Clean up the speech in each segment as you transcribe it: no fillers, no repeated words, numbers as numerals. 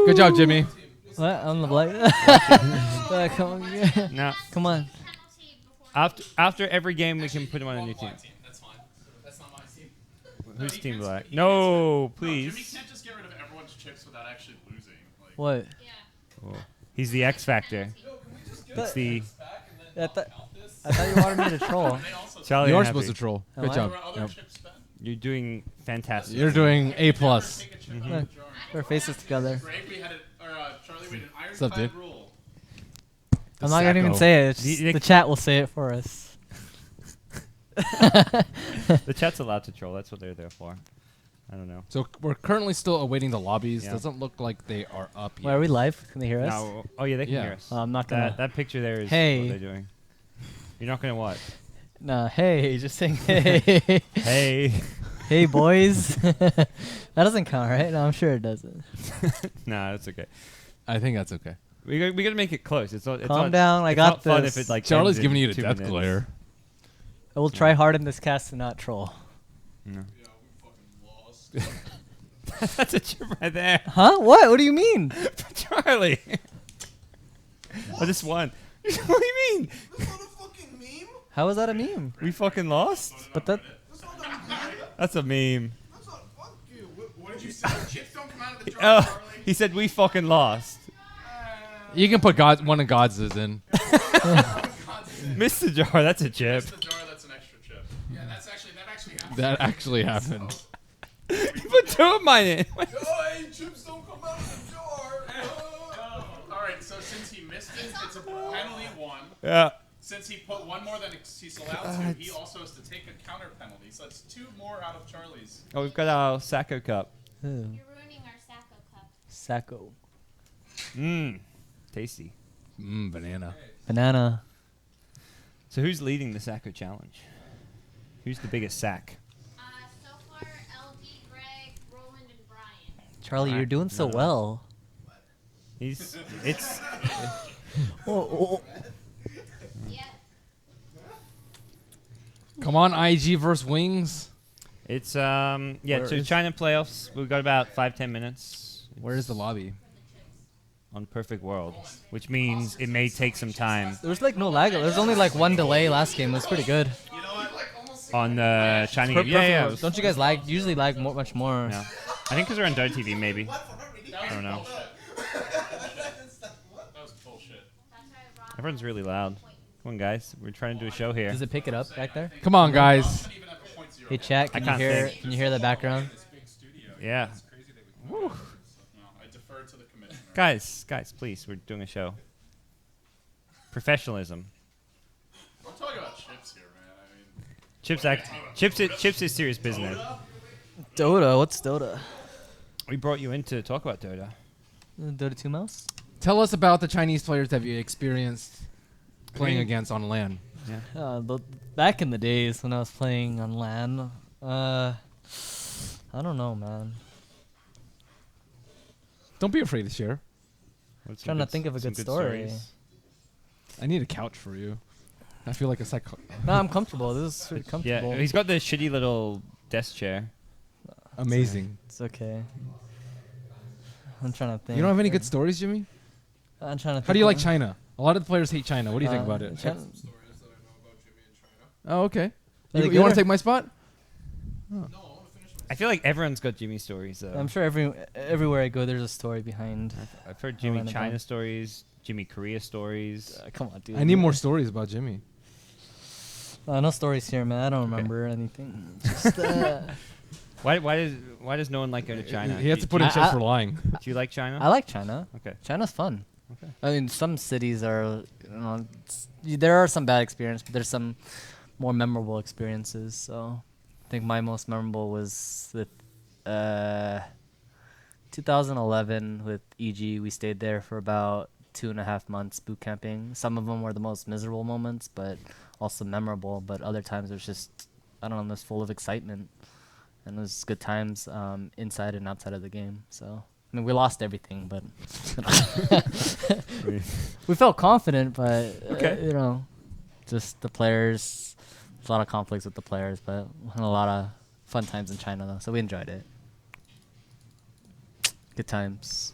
Good job, Jimmy. What? I'm the black. Come on. No. Come on. After every game, we can put him on a new team. That's fine. That's not my team. Who's he team can't- black? he No, can't- Jimmy please. can't just get rid of everyone's chips without actually losing. Like, What? Oh. He's the X Factor. But- It's the I thought you wanted me to troll. they also Charlie. You are and supposed to Happy. troll. Am Good I? job. There were other Yep. chips spent. You're doing fantastic. You're doing A+. Take a chip out of the jar. Our faces together. Greg, we had Charlie, we had an What's up, ironclad dude? rule. I'm not gonna even Sacco. say it. It's The- the chat will say it for us. The chat's allowed to troll. That's what they're there for. I don't know. So we're currently still awaiting the lobbies. Yeah. Doesn't look like they are up yet. Wait, are we live? Can they hear us? No. Oh yeah, they can Yeah. hear us. I'm not gonna. That picture there is Hey. what they're doing. You're not gonna what? Nah, hey, just saying hey. Hey. Hey, boys. That doesn't count, right? No, I'm sure it doesn't. Nah, it's okay. I think that's okay. We gotta make it close. It's not. It's Calm not, down. I it's got not fun this. if it like. Charlie's ends giving in you the 2 death minutes. glare. I will try hard in this cast to not troll. No. Yeah, we fucking lost. That's a chip right there. Huh? What? What do you mean? Charlie. I just won. What do you mean? That's not a fucking meme. How was that a meme? We fucking lost? But that. That's not a meme. That's a meme. That's not. Fuck you. What did you say? Chips don't come out of the jar, Oh, Charlie. he said we fucking lost. You can put one of God's in. Missed the jar. That's a chip. That's the jar. That's an extra chip. Yeah, that actually happened. That actually happened. You put 2 of mine in. Hey, chips don't come out of the jar. All right, so since he missed it, it's a penalty one. Yeah. Since he put one more than he's allowed to, he also has to take a counter penalty. So that's 2 more out of Charlie's. Oh, we've got our Sacco cup. Ooh. You're ruining our Sacco cup. Sacco. Mmm. Tasty. Banana. Banana. So who's leading the Sacco challenge? Who's the biggest sack? So far, LD, Greg, Roland, and Brian. Charlie, you're doing so No. well. It's Oh, Yeah. Come on, IG versus Wings. yeah. Where So is- China playoffs. We've got about 5-10 minutes. Where is the lobby? On Perfect World, which means it may take some time there was like no lag. There was only like one delay last game. It was pretty good. You know what? Like almost. on the China game. Yeah, Perfect yeah. World. Don't you guys lag? Usually lag much more. Yeah. I think because we're on Dart TV, maybe. I don't know. That was bullshit. Everyone's really loud. Come on, guys. We're trying to do a show here. Does it pick it up back there? Come on, guys. Even have a .0. Hey, chat. I Can you can't hear? think. Can you hear the background? This big studio. Yeah. It's crazy that we can. No, I defer to the commissioner. Guys, please. We're doing a show. Professionalism. I'm talking about chips here, man. I mean, Chips is serious business. Dota. What's Dota? We brought you in to talk about Dota. Dota 2 mouse. Tell us about the Chinese players that you experienced playing mean- against on LAN. Yeah. Back in the days when I was playing on LAN, I don't know, man. Don't be afraid to share. What's some Trying to good- think of a some good story. stories? I need a couch for you. I feel like a psycho. No, I'm comfortable. This is pretty comfortable. Yeah, he's got the shitty little desk chair. Amazing. It's okay. I'm trying to think. You don't have any good stories, Jimmy? I'm trying to think. How do you like China? A lot of the players hate China. What do you think about it? China- stories that I know about Jimmy and China. Oh, okay. Are they You good want or- to take my spot? No, I want to finish my. I feel like everyone's got Jimmy stories, though. I'm sure everywhere I go, there's a story behind. I've heard Jimmy random China thing. stories, Jimmy Korea stories. Come on, dude. I need more stories about Jimmy. No stories here, man. I don't remember anything. Just, Why does no one like going to China? He has Do to put in I- chips I- for lying. you like China? I like China. Okay. China's fun. Okay. I mean, some cities are, there are some bad experiences, but there's some more memorable experiences. So, I think my most memorable was with 2011 with EG. We stayed there for about 2.5 months boot camping. Some of them were the most miserable moments, but also memorable. But other times it was just, I don't know, it was full of excitement. And it was good times inside and outside of the game. So, I mean, we lost everything, but we felt confident, but, Okay. just the players, there's a lot of conflicts with the players, but we had a lot of fun times in China, though, so we enjoyed it. Good times.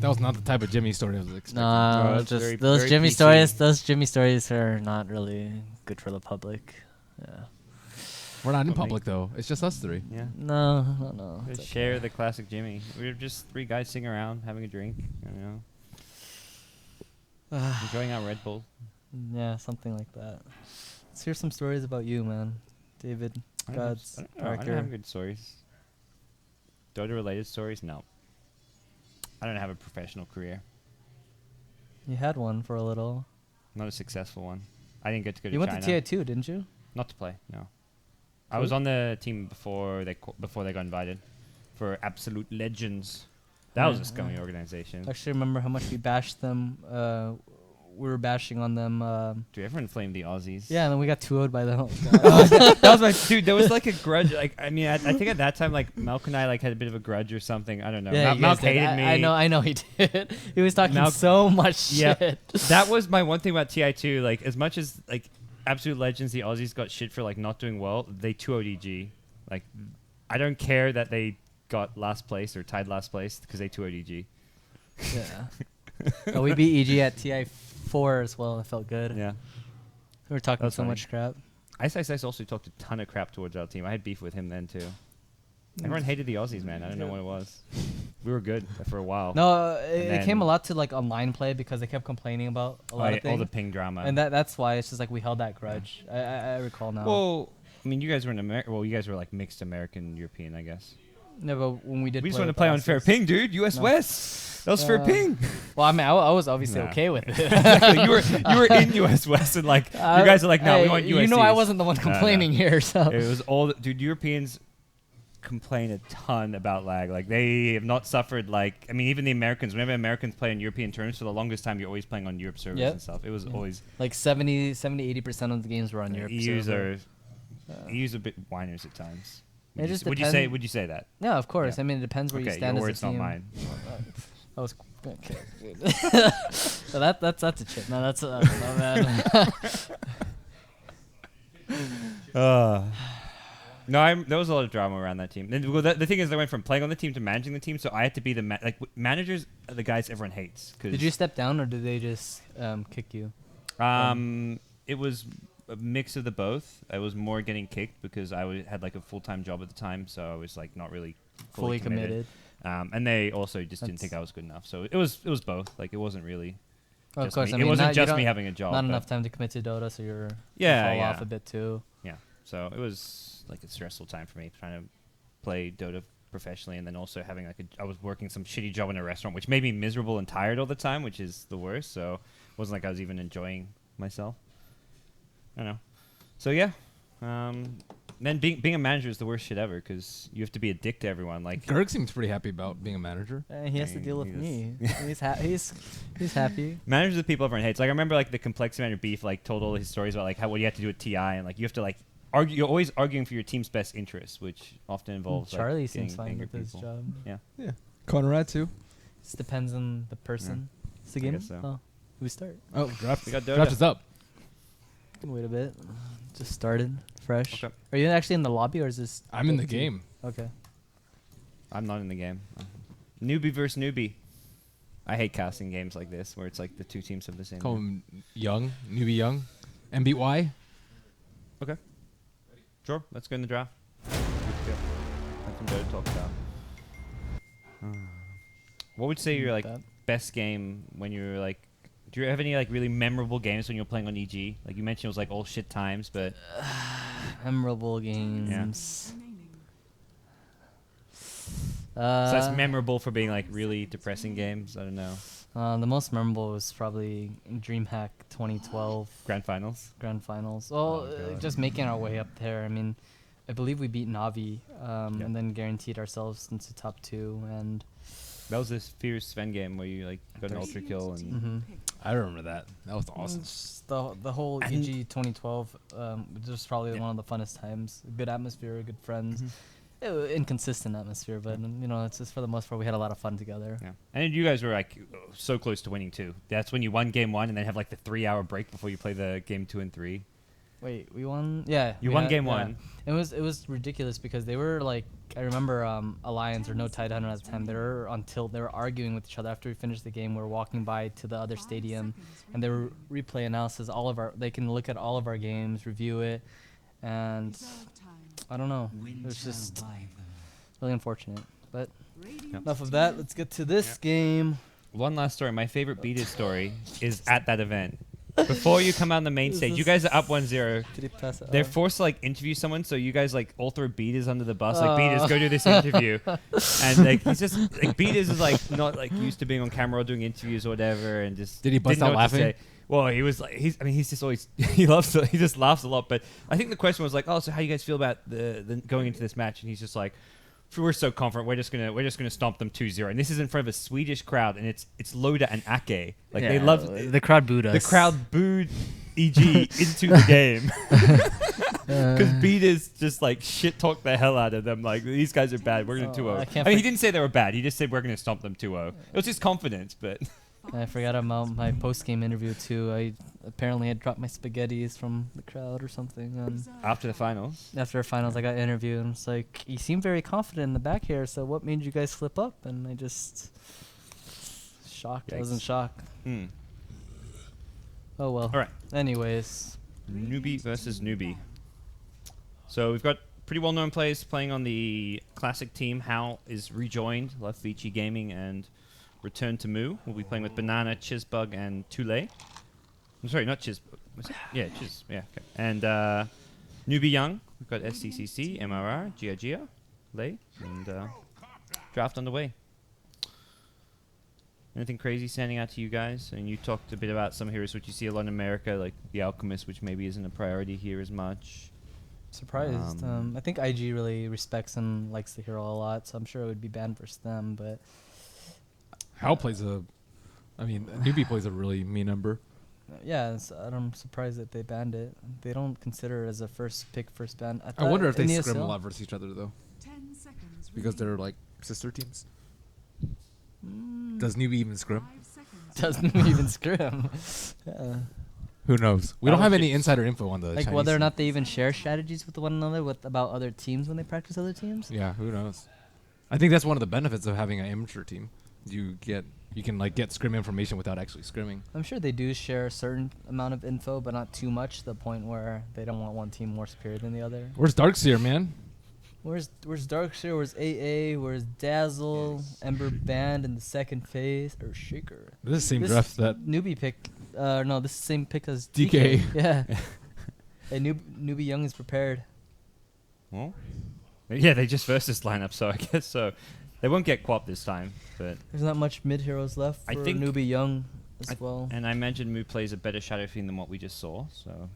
That was not the type of Jimmy story I was expecting. No, it's just very- those very Jimmy PC. stories. Those Jimmy stories are not really good for the public. Yeah. We're not in What public though. It's just us three. Yeah. No. Just It's share okay. the classic Jimmy. We were just three guys sitting around having a drink. You know, enjoying our Red Bull. Yeah, something like that. Let's hear some stories about you, man. David, I don't have- GoDz, I don't know. I don't Parker. have good stories. Dota related stories? No. I don't have a professional career. You had one for a little. Not a successful one. I didn't get to go You to went China. to TI2, didn't you? Not to play, no. I was on the team before they got invited for Absolute Legends. That was a scummy organization. I actually remember how much we bashed them. We were bashing on them. Dude, everyone flamed the Aussies. Yeah, and then we got 2-0'd by them. That was my dude. There was like a grudge. Like I mean, I think at that time, like Malk and I like had a bit of a grudge or something. I don't know. Yeah, you guys Malk did. hated me. I know he did. He was talking Malk- so much Yeah. shit. That was my one thing about TI2. Like as much as like Absolute Legends, the Aussies got shit for like not doing well. They 2-0'd EG. Like I don't care that they got last place or tied last place because they 2-0'd EG. Yeah. Oh, we beat EG at TI4 as well. It felt good. Yeah. We were talking That's so funny. much crap. Ice also talked a ton of crap towards our team. I had beef with him then too. Everyone hated the Aussies, man. I don't know what it was. We were good for a while. No, it then- came a lot to like online play because they kept complaining about a lot of things. all the ping drama. And that's why it's just like we held that grudge. I recall now. Well, I mean, you guys were in America. Well, you guys were like mixed American European, I guess. No, but when we did, We just play wanted to with play the on fair Aussies- ping, dude. US No. West. That was fair ping. Well, I mean, I was obviously Nah. okay with it. Exactly. You were in US West, and like you guys are like, no, we hey, want US. You know, I wasn't the one No. complaining here, so. It was all dude. Europeans complain a ton about lag. Like they have not suffered. Like I mean, even the Americans. Whenever Americans play on European terms, for the longest time, you're always playing on Europe servers Yep. and stuff. It was Yeah. always 80% of the games were on Europe. EU's server. are EU's a bit whiners at times. It just Would you say that? Yeah, of course. Yeah. I mean, it depends where you Okay, stand your as words, a not team. mine. That was okay. So that's a chip. No, that's no, man. No, there was a lot of drama around that team. Well, the thing is, I went from playing on the team to managing the team, so I had to be the managers are the guys everyone hates. Did you step down or did they just kick you? It was a mix of the both. I was more getting kicked because I had like a full-time job at the time, so I was like not really Fully committed. And they also just didn't think That's- I was good enough. So it was both. Like it wasn't really. Well, of just course, me. I mean, it wasn't not- you just don't- me having a job. Not but enough time to commit to Dota, so you Yeah, fall yeah. off a bit too. Yeah. So it was like a stressful time for me trying to play Dota professionally, and then also having like I was working some shitty job in a restaurant, which made me miserable and tired all the time, which is the worst. So it wasn't like I was even enjoying myself. I don't know. So yeah. Then being a manager is the worst shit ever because you have to be a dick to everyone. Like Gerg seems pretty happy about being a manager. He has to Hey, deal with he me. He's happy. managers are the people everyone hates. Like I remember like the complexity manager beef like told all his stories about like what you have to do with TI and like you have to like argue. You're always arguing for your team's best interests, which often involves Charlie like, seems getting fine angry with his people. job. Yeah. Conrad too. It depends on the person. It's the I game. guess so. Oh, we start. Oh, draft. We got Dota. Draft is up. Can wait a bit. Just started fresh. Okay. Are you actually in the lobby or is this? I'm in the up to you? game. Okay. I'm not in the game. Newbie versus newbie. I hate casting games like this where it's like the two teams have the same. Call name. him Young, Newbee.Y, Newbee.Y. Okay. Sure. Let's go in the draft. Have some Dota to talk about. What would you say your like That. best game when you were like? Do you have any like really memorable games when you were playing on EG? Like you mentioned, it was like all shit times, but Memorable games. so that's memorable for being like really depressing games. I don't know. The most memorable was probably DreamHack 2012 Grand finals. Grand Finals. Well, God. just making our way up there. I mean, I believe we beat Navi, Yeah. and then guaranteed ourselves into top 2. And That was this Fierce Sven game where you like got an ultra kill and mhm. I remember that. That was awesome. It's the whole And- EG 2012 was probably one of the funnest times. Good atmosphere, good friends. Inconsistent atmosphere, but you know, it's just for the most part we had a lot of fun together. yeah. And then you guys were like so close to winning too. That's when you won game 1 and then have like the 3-hour break before you play the game 2 and 3. Wait, we won. Yeah, You we won had- game yeah. one. It was ridiculous because they were like, I remember Alliance or No Tide Hunter at the time. They were arguing with each other after we finished the game. We were walking by to the other stadium, and they were replay analysis. They can look at all of our games, review it, and I don't know. It was just really unfortunate. But enough of that. Let's get to this game. One last story. My favorite beaters story is at that event. Before you come out on the main stage, you guys are up 1-0. Did he pass it? They're Oh. forced to like interview someone, so you guys like all throw Beaters under the bus. Like Beaters, go do this interview, and like he's just like Beaters is like not like used to being on camera or doing interviews or whatever, and just Did he bust didn't know out what to laughing? say. Well, he was like he's just always he just laughs a lot. But I think the question was like, oh, so how do you guys feel about the going into this match? And he's just like, we're so confident. We're just gonna stomp them 2-0. And this is in front of a Swedish crowd, and it's Loda and Ake. Like they love the crowd booed us. the crowd booed EG into the game because Beaters just like shit talked the hell out of them. Like these guys are bad. We're gonna 2-0. I mean, he didn't say they were bad. He just said we're gonna stomp them 2-0. It was just confidence, but I forgot about my post-game interview too. I apparently had dropped my spaghettis from the crowd or something. after the finals, After finals, I got interviewed, and it's like, you seem very confident in the back here. So what made you guys slip up? And I just shocked. I was in Yikes. shock. Oh well. All right. Anyways, Newbee versus Newbee. So we've got pretty well-known players playing on the classic team. Hal is rejoined, left Vici Gaming, and returned to Moo. We'll be playing with Banana, Chizbug, and Tule. I'm sorry, not Chizbug. Yeah, Chiz. Yeah. Okay. And Newbee Young. We've got SCCC, MRR, Gia, Lay, and draft underway. Anything crazy standing out to you guys? And you talked a bit about some heroes which you see a lot in America, like the Alchemist, which maybe isn't a priority here as much. surprised. I think IG really respects and likes the hero a lot, so I'm sure it would be banned versus them. But Hal plays Newbee plays a really mean number. yeah, I'm surprised that they banned it. They don't consider it as a first ban. I wonder if they in scrim a ESL lot versus each other though, because they're like sister teams. Does Newbee even scrim? doesn't even scrim. Yeah. Who knows? We don't have any insider info on the Like Chinese whether or team. not they even share strategies with one another about other teams when they practice other teams. Yeah, who knows? I think that's one of the benefits of having an amateur team. You can like get scrim information without actually scrimming. I'm sure they do share a certain amount of info, but not too much to the point where they don't want one team more superior than the other. Where's Darkseer, man? Where's Darkseer? Where's AA? Where's Dazzle? Ember Band in the second phase? Or Shaker? This is the same This draft that Newbie pick. No, this is the same pick as DK. Yeah. Hey, Newbie Young is prepared. Well, yeah, they just versus lineup, so I guess so. They won't get Quap this time, but There's not much mid heroes left for I think- Newbie Young as well. and I imagine Moo plays a better Shadow Fiend than what we just saw, so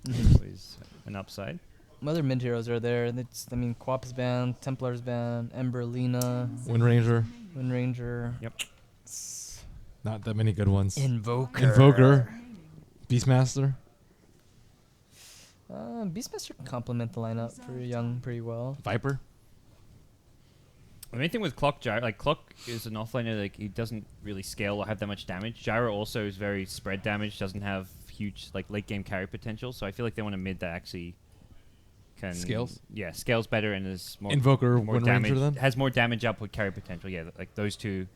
Mhm. always an upside. Other mid heroes are there. And Quap's banned, Templar's banned, Emberlina, Wind Ranger. Wind Ranger. Yep. Not that many good ones. Invoker. Beastmaster. Beastmaster can complement the lineup for Young pretty well. Viper. The main thing with Clock, Gyro, like Clock is an offlaner, like he doesn't really scale or have that much damage. Gyro also is very spread damage, doesn't have huge like late game carry potential. So I feel like they want a mid that actually can Scales? Yeah, scales better and is more Invoker, more Wind damage. Ranger then? Has more damage output, carry potential. Yeah, like those two.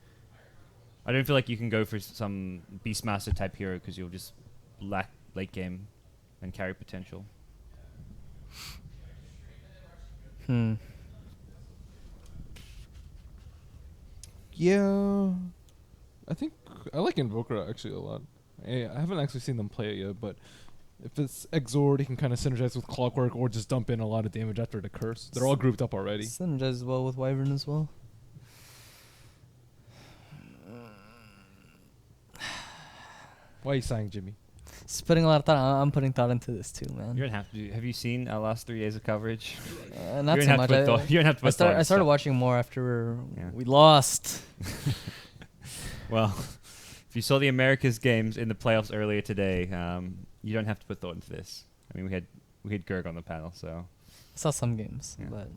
I don't feel like you can go for some Beastmaster type hero because you'll just lack late game and carry potential. Yeah. I think I like Invoker actually a lot. I haven't actually seen them play it yet, but if it's Exord, he can kind of synergize with Clockwork or just dump in a lot of damage after the curse. They're all grouped up already. Synergizes well with Wyvern as well. Why are you sighing, Jimmy? Just putting a lot of thought. I'm putting thought into this too, man. You're gonna have to. Have you seen our last 3 days of coverage? Not You're so gonna much. have to put thought- you're gonna have to put thought I into started stuff. watching more after Yeah. we lost. Well, if you saw the Americas games in the playoffs earlier today, you don't have to put thought into this. I mean, we had Gerg on the panel, so I saw some games, Yeah. but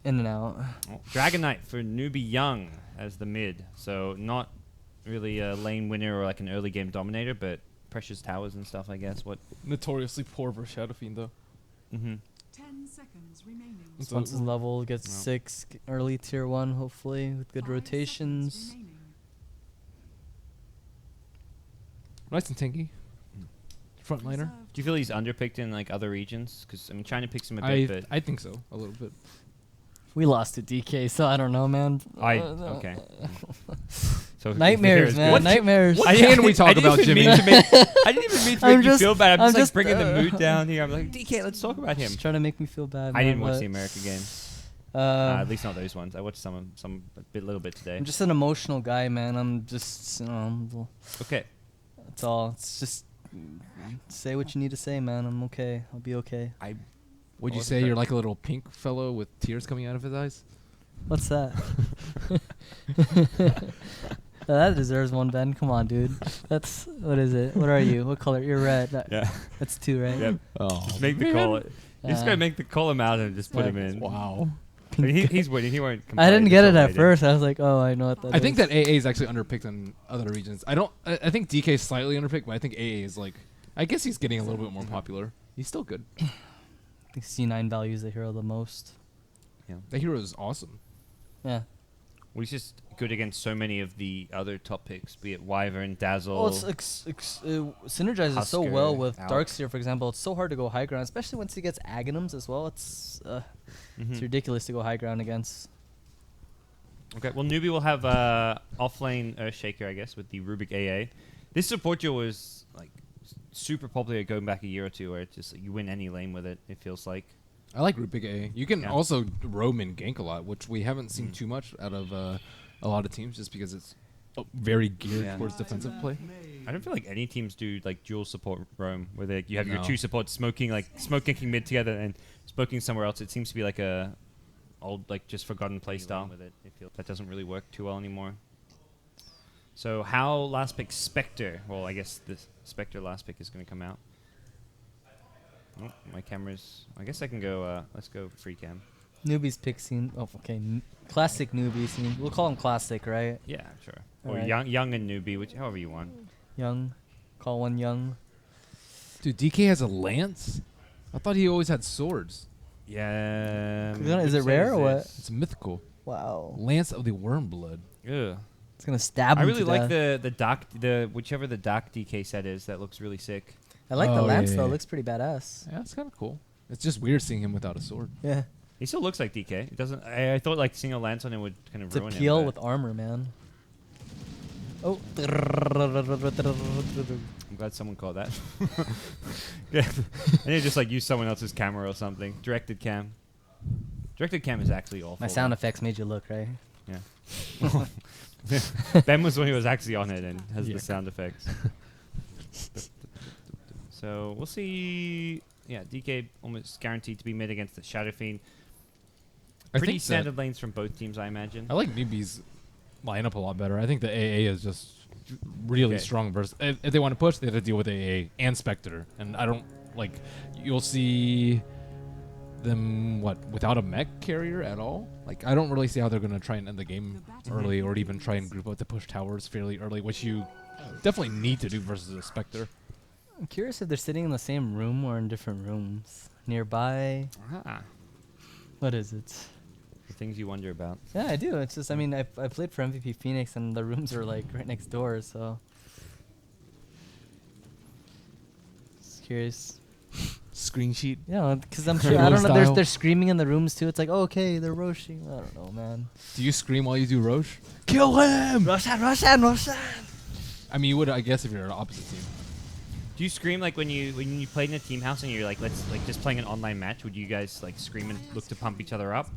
in and out. well, Dragon Knight for Newbee Young as the mid. So not really a lane winner or like an early game dominator, but precious towers and stuff. I guess what. Notoriously poor for Shadow Fiend though. Mm-hmm. 10 seconds remaining. So- Once it's level, gets Well. 6 early tier 1, hopefully, with good 5 rotations. seconds remaining. Nice and tanky. Frontliner. Reserve Do you feel he's underpicked in like other regions? Because I mean, China picks him a I bit, but I think so, a little bit. We lost to DK, so I don't know, man. okay. So if Nightmares, it's man. good- Nightmares. What can we talk about, didn't even Jimmy? mean to make- I didn't even mean to I'm make you just- feel bad. I'm I'm just like just, bringing the mood down here. I'm like, DK, let's talk about him. Just trying to make me feel bad. I didn't man, watch but, the America games. At least not those ones. I watched some little bit today. I'm just an emotional guy, man. I'm just, Okay. that's all. It's just say what you need to say, man. I'm okay. I'll be okay. Would you wasn't say sure. you're like a little pink fellow with tears coming out of his eyes? What's that? That deserves one, Ben. Come on, dude. That's what is it? What are you? What color? You're red. Yeah. That's 2, right? Yep. Oh, Just make the call. You just gotta make the call him out and just put Yeah. him in. Wow. I mean, he's winning. He won't. I complain. didn't get It's it all at right. first. I was like, oh, I know what that is. I think that AA is actually underpicked in other regions. I think DK is slightly underpicked, but I think AA is like. I guess he's getting a little bit more popular. He's still good. I think C9 values the hero the most. The hero is awesome. Yeah. Well, he's just good against so many of the other top picks, be it Wyvern, Dazzle. Well, it's synergizes so well Husker, with Alp. Darkseer, for example. It's so hard to go high ground, especially once he gets Aghanims as well. It's Mhm. ridiculous to go high ground against. Okay, well, Newbee will have offlane Earthshaker, I guess, with the Rubik AA. This support duel was like super popular going back a year or two, where it's just like, you win any lane with it. It feels like. I like Root Big AA. You can Yeah. also roam and gank a lot, which we haven't seen too much out of a lot of teams, just because it's very geared Yeah. towards defensive play. I don't feel like any teams do like dual support roam, where you have your No. two supports smoke ganking mid together and smoking somewhere else. It seems to be like a old just forgotten play style with it. That doesn't really work too well anymore. So how last pick Spectre? Well, I guess the Spectre last pick is going to come out. Oh, my camera's. I guess I can go. Let's go free cam. Newbie's pick scene. Oh, okay. Classic newbie scene. We'll call him classic, right? Yeah, sure. Or Alright. young and newbie, however you want. Young. Call one young. Dude, DK has a lance? I thought he always had swords. Yeah. Is it rare or what? It's mythical. Wow. Lance of the Wormblood. Ugh. It's gonna stab him. I really to like death. whichever the dark DK set is. That looks really sick. I like the Oh, lance yeah, though. yeah. It looks pretty badass. Yeah, it's kind of cool. It's just weird seeing him without a sword. Yeah. He still looks like DK. It doesn't. I thought like seeing a lance on him would kind of It's a ruin peel him. with armor, man. Oh. I'm glad someone caught that. Yeah. I need to just like use someone else's camera or something. Directed cam. Directed cam is actually awful. My sound effects made you look, right? Yeah. Ben was the one who was actually on it and has Yeah. the sound effects. So we'll see. Yeah, DK almost guaranteed to be mid against the Shadow Fiend. I Pretty think standard lanes from both teams, I imagine. I like Newbie's lineup a lot better. I think the AA is just really Okay. strong versus. If they want to push, they have to deal with AA and Spectre. And I don't like. You'll see them without a mech carrier at all. Like I don't really see how they're gonna try and end the game early, or even try and group up to push towers fairly early, which you definitely need to do versus a Spectre. I'm curious if they're sitting in the same room or in different rooms. Nearby. Ah, What is it? the things you wonder about. Yeah, I do. It's just, I mean, I played for MVP Phoenix and the rooms are like right next door, so. Just curious. Screen sheet. Yeah, because I'm sure, Regular I don't know, style. they're screaming in the rooms too. It's like, oh, okay, they're roshing. I don't know, man. Do you scream while you do Roche? Kill him! Roshan, Roshan, Roshan! I mean, you would, I guess, if you're an opposite team. Do you scream like when you played in a team house and you're like just playing an online match? Would you guys like scream and look to pump each other up?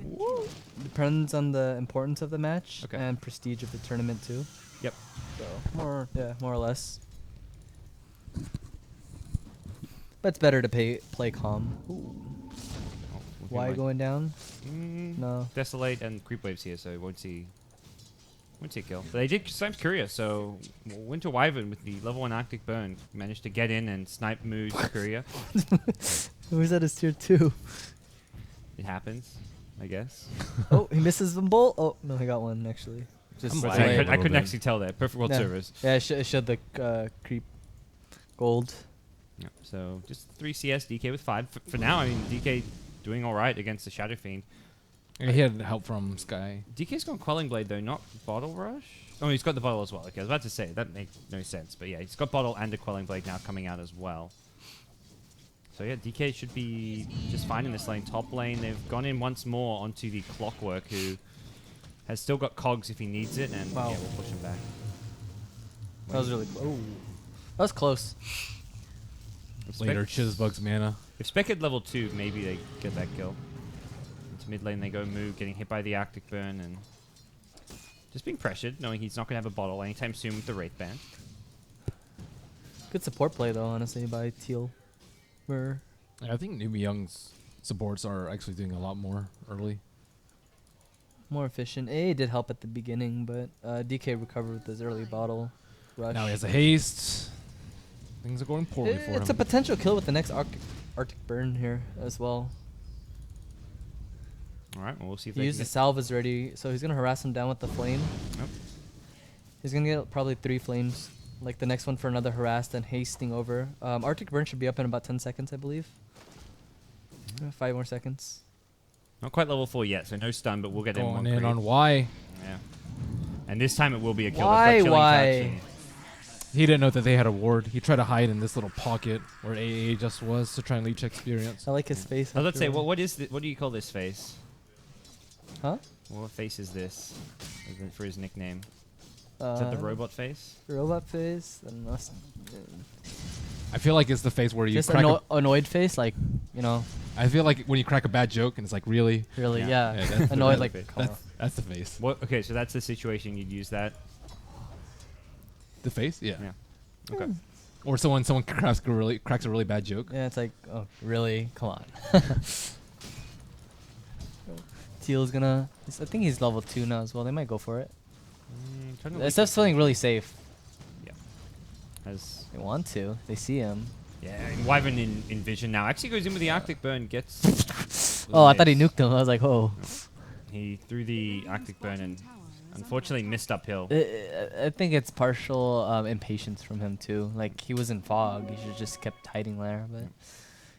Depends on the importance of the match Okay. and prestige of the tournament too. Yep. So more or less. But it's better to play calm. Ooh. Why going down? No. Desolate and creep waves here, so won't see a kill. But they did. I'm curious. So Winter Wyvern with the level 1 Arctic Burn managed to get in and snipe Moo's Korea. Who's at his tier 2? It happens, I guess. Oh, he misses them both. Oh no, he got one actually. Just I'm But glad. I a couldn't little bit. actually tell that. Perfect World Yeah. Servers. Yeah, it showed the creep Gold. Yeah. So just 3 CS, DK with 5. For now, I mean, DK doing all right against the Shadow Fiend. Yeah, he had help from Sky. DK's got Quelling Blade, though, not Bottle Rush. Oh, he's got the bottle as well. Okay, I was about to say, that makes no sense. But yeah, he's got Bottle and a Quelling Blade now coming out as well. So yeah, DK should be just fine in this lane. Top lane, they've gone in once more onto the Clockwork, who has still got cogs if he needs it, and Wow. yeah, we'll push him back. That was really close. That was close. Later, Chizbug's mana. If Spec had level 2, maybe they get that kill. Into mid lane, they go move, getting hit by the Arctic Burn, and just being pressured, knowing he's not going to have a bottle anytime soon with the Wraith Band. Good support play though, honestly, by Teal. Yeah, I think Newbee.Y's supports are actually doing a lot more early. More efficient. A did help at the beginning, but DK recovered with his early bottle rush. Now he has a haste. Things are going poorly for It's him. a potential kill with the next Arctic Burn here as well. All right, well, we'll see if He they used can the salve is ready, so he's gonna harass him down with the flame. Yep. He's gonna get probably 3 flames, like the next one for another harass, then hasting over. Arctic Burn should be up in about 10 seconds, I believe. 5 more seconds. Not quite level 4 yet, so no stun, but we'll get in Going one in creep. on Y. Yeah. And this time it will be a kill. Why, They've got Chilling why? Touch and- He didn't know that they had a ward. He tried to hide in this little pocket where AA just was to try and leech experience. I like his face. Oh, let's say, after all. what do you call this face? Huh? What face is this for his nickname? Is that the robot face? Robot face? I don't know. I feel like it's the face where you Just crack annoyed face, like, you know, I feel like when you crack a bad joke and it's like, really? really, Yeah. yeah. Yeah, that's the Annoyed, bad like, face. come on. That's the face. What? Okay, so that's the situation you'd use that. The face? Yeah. Yeah. Okay. Or someone cracks a really bad joke. Yeah, it's like, oh, really? Come on. Teal's gonna. I think he's level 2 now as well. They might go for it. SF's feeling really safe. As They want to. They see him. yeah, and Wyvern in vision now actually goes in with the Arctic Burn, gets. Oh, I thought he nuked him. I was like, oh. He threw the Arctic Burn and unfortunately missed uphill. I think it's partial impatience from him too. Like, he was in fog. He should just kept hiding there. But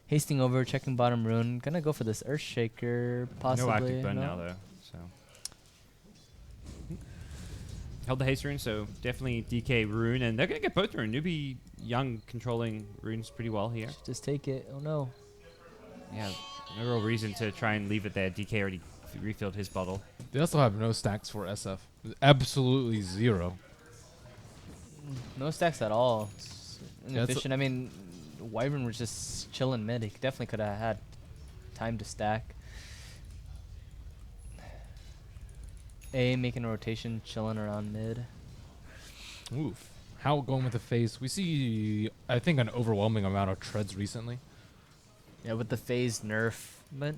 hasting over, checking bottom rune. Gonna go for this Earthshaker, possibly. No Arctic Burn no? now though, so. Held the haste rune, so definitely DK rune, and they're gonna get both rune. Newbee.Y controlling runes pretty well here. Just take it. Oh no. Yeah, no real reason to try and leave it there. DK already refilled his bottle. They also have no stacks for SF. Absolutely zero. No stacks at all. It's Yeah, it's inefficient. I mean, Wyvern was just chilling mid. He definitely could have had time to stack. A making a rotation, chilling around mid. Oof. How going with the face? We see, I think, an overwhelming amount of treads recently. Yeah, with the phase nerf, but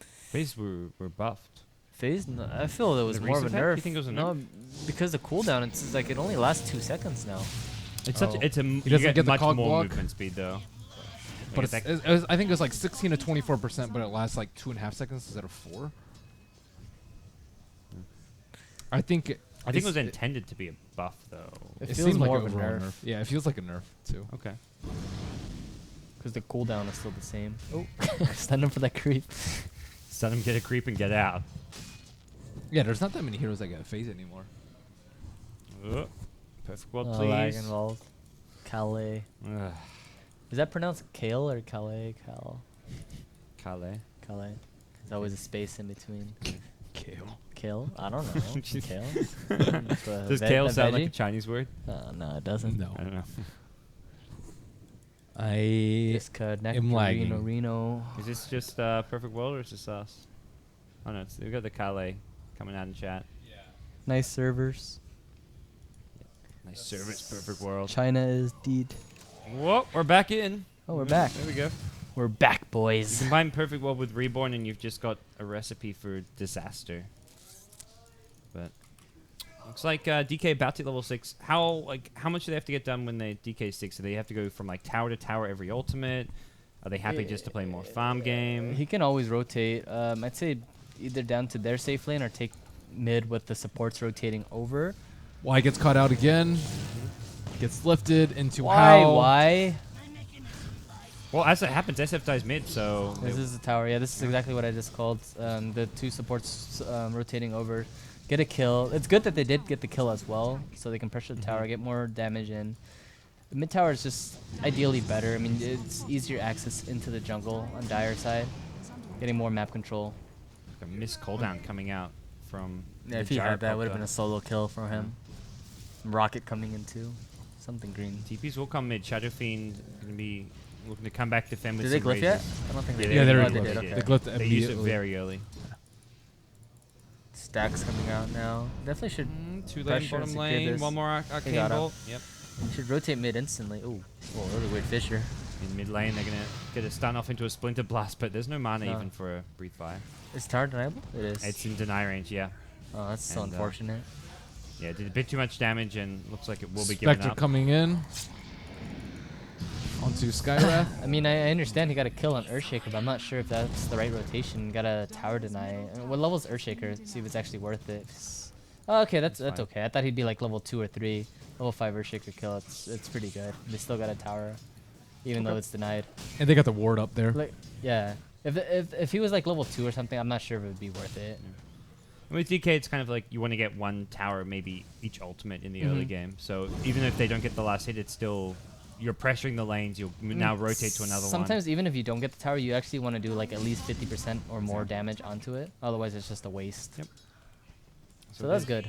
Phase were buffed. phase. I feel there was The more of a recent patch? nerf. You think it was a no, nerf? because the cooldown, it's like it only lasts 2 seconds now. It's Oh. such. It's a. You doesn't get the much cog more block? movement speed though. But Like, I think it was like 16 to 24%, but it lasts like 2.5 seconds instead of 4. I think I think it was intended to be a buff though. It it feels seemed like more an of a overall nerf. Yeah, it feels like a nerf too. Okay. Because the cooldown is still the same. Oh, stand him for that creep. Let him get a creep and get out. Yeah, there's not that many heroes that get phase anymore. Perfect world, Lag please. involved. Calais. Ugh, Is that pronounced Kale or Calais? Calais. Calais. There's always a space in between. Kale. Kale? I don't know. Kale? Does kale sound like a Chinese word? No, it doesn't. No. I don't know. I Just connect am lagging. Reno. Is this just perfect world or is this us? Oh no, we've got the Calais coming out in chat. Nice servers. Nice service, perfect world. China is deed. Whoa, we're back in. Oh, we're back. There we go. We're back, You boys. combine perfect world with reborn, and you've just got a recipe for disaster. But looks like DK about to level 6. How much do they have to get done when they DK 6? Do they have to go from like tower to tower every ultimate? Are they happy just to play more farm game? He can always rotate. I'd say either down to their safe lane or take mid with the supports rotating over. Y gets caught out again. Gets lifted into Why? how. Why? Well, as it happens, SF dies mid, so This is the tower. Yeah, this is exactly what I just called. The two supports rotating over. Get a kill. It's good that they did get the kill as well, so they can pressure the tower, get more damage in. The mid tower is just ideally better. I mean, it's easier access into the jungle on Dire side, getting more map control. a missed cooldown coming out from. Yeah, the if he had that, gyrocopter. would have been a solo kill for him. Rocket coming in too. Something green. TPs will come mid. Shadow Fiend going to be looking to come back defend with Did they some glyph yet? raises. I don't think Yeah, they Yeah, did. they're Oh, glyphed. they did. They Okay. glyphed They used it immediately. very early. Stacks coming out now. Definitely should. Two lane, Pressure and bottom secure lane, this. one more arcane got him. bolt. Yep. Should rotate mid instantly. Ooh, oh, really weird Fisher. In mid lane, they're going to get a stun off into a Splinter Blast, but there's no mana No. even for a Breathe Fire. Is tower deniable? It is. It's in deny range, yeah. Oh, that's so and, unfortunate. Yeah, did a bit too much damage and looks like it will be given Spectre up. coming in. Onto Skywrath. I mean, I understand he got a kill on Earthshaker, but I'm not sure if that's the right rotation. Got a tower deny. I mean, what level is Earthshaker? See if it's actually worth it. Oh, okay, that's fine. okay. I thought he'd be like level 2 or 3. Level 5 Earthshaker kill. It's pretty good. They still got a tower, even though it's denied. And they got the ward up there. Like, yeah. If he was like level 2 or something, I'm not sure if it would be worth it. With DK, it's kind of like you want to get one tower, maybe each ultimate in the early Mhm. game. So even if they don't get the last hit, it's still you're pressuring the lanes. You'll now rotate to another one. Sometimes even if you don't get the tower, you actually want to do like at least 50% or more damage onto it. Otherwise, it's just a waste. Yep. So that's good.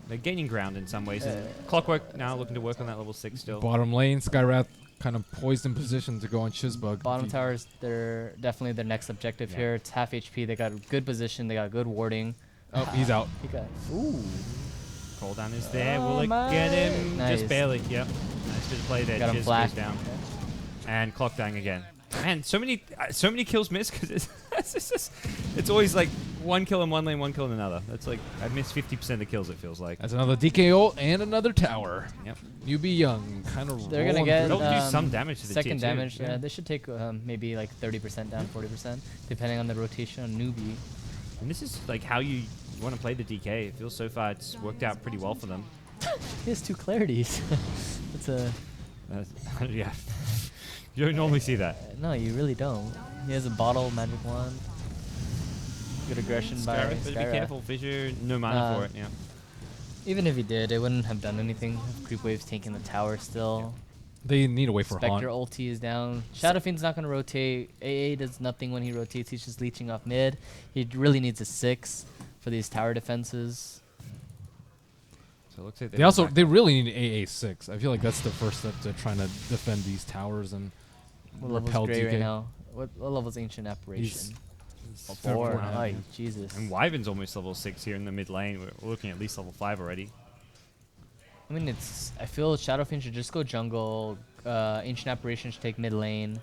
They're gaining ground in some ways. And Clockwork now looking to work on that level 6 still. Bottom lane, Skywrath kind of poised in position to go on Shizbug. Bottom towers, they're definitely their next objective Yeah. here. It's half HP. They got good position. They got good warding. Oh, he's out. He got. Ooh. Cooldown is there. Oh Will it get him? Nice. Just barely. Yep. Nice bit of play there. Got him Jizz flack. goes down. And clock dying again. Man, so many kills missed because it's always like one kill in one lane, one kill in another. That's like I've missed 50% of the kills. It feels like. That's another DK ult and another tower. Yep. Newbee.Y kind of. They're gonna get They'll do some damage to the second tier two, damage. yeah. Yeah, they should take maybe like 30% down, 40%, depending on the rotation on Newbee. And this is like how you want to play the DK. It feels so far it's worked out pretty well for them. He has 2 clarities. That's a Yeah. You don't normally see that. no, you really don't. He has a bottle, magic wand. Good aggression by Skywrath, but be Skywrath. careful. Fissure, no mana for it. Yeah. Even if he did, it wouldn't have done anything. Creep Wave's taking the tower still. They need to wait for Spectre Haunt. ulti is down. Shadow Fiend's not going to rotate. AA does nothing when he rotates. He's just leeching off mid. He really needs a 6 for these tower defenses. So it looks like They really need AA6. I feel like that's the first step to trying to defend these towers and What level's repel Grey DK. right now? What level's Ancient Apparition? Third 4. one. Ay, Jesus. And Wyvern's almost level 6 here in the mid lane. We're looking at least level 5 already. I mean, I feel Shadow Fiend should just go jungle. Ancient Apparition should take mid lane.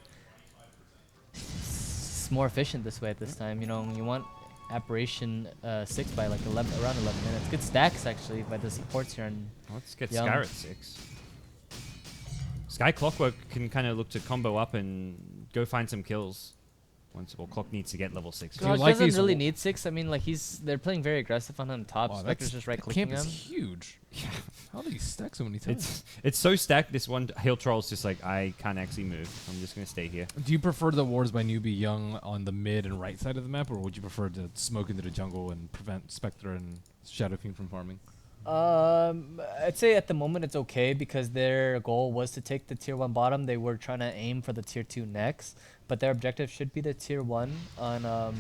It's more efficient this way at this time. You know, you want Apparition 6 by like around 11 minutes. Good stacks actually by the supports here. And Let's get Young. Scar at 6. Sky Clockwork can kind of look to combo up and go find some kills. Clock needs to get level 6. Do you Gosh, like doesn't these really w- need 6. I mean, like they're playing very aggressive on top. Wow, Spectre's just right clicking camp him. is huge. How do you stack so many times? It's so stacked. This one Hill Troll's just like, I can't actually move. I'm just going to stay here. Do you prefer the wards by Newbee.Y on the mid and right side of the map, or would you prefer to smoke into the jungle and prevent Spectre and Shadow Fiend from farming? I'd say at the moment it's okay because their goal was to take the tier 1 bottom. They were trying to aim for the tier 2 next, but their objective should be the tier 1 on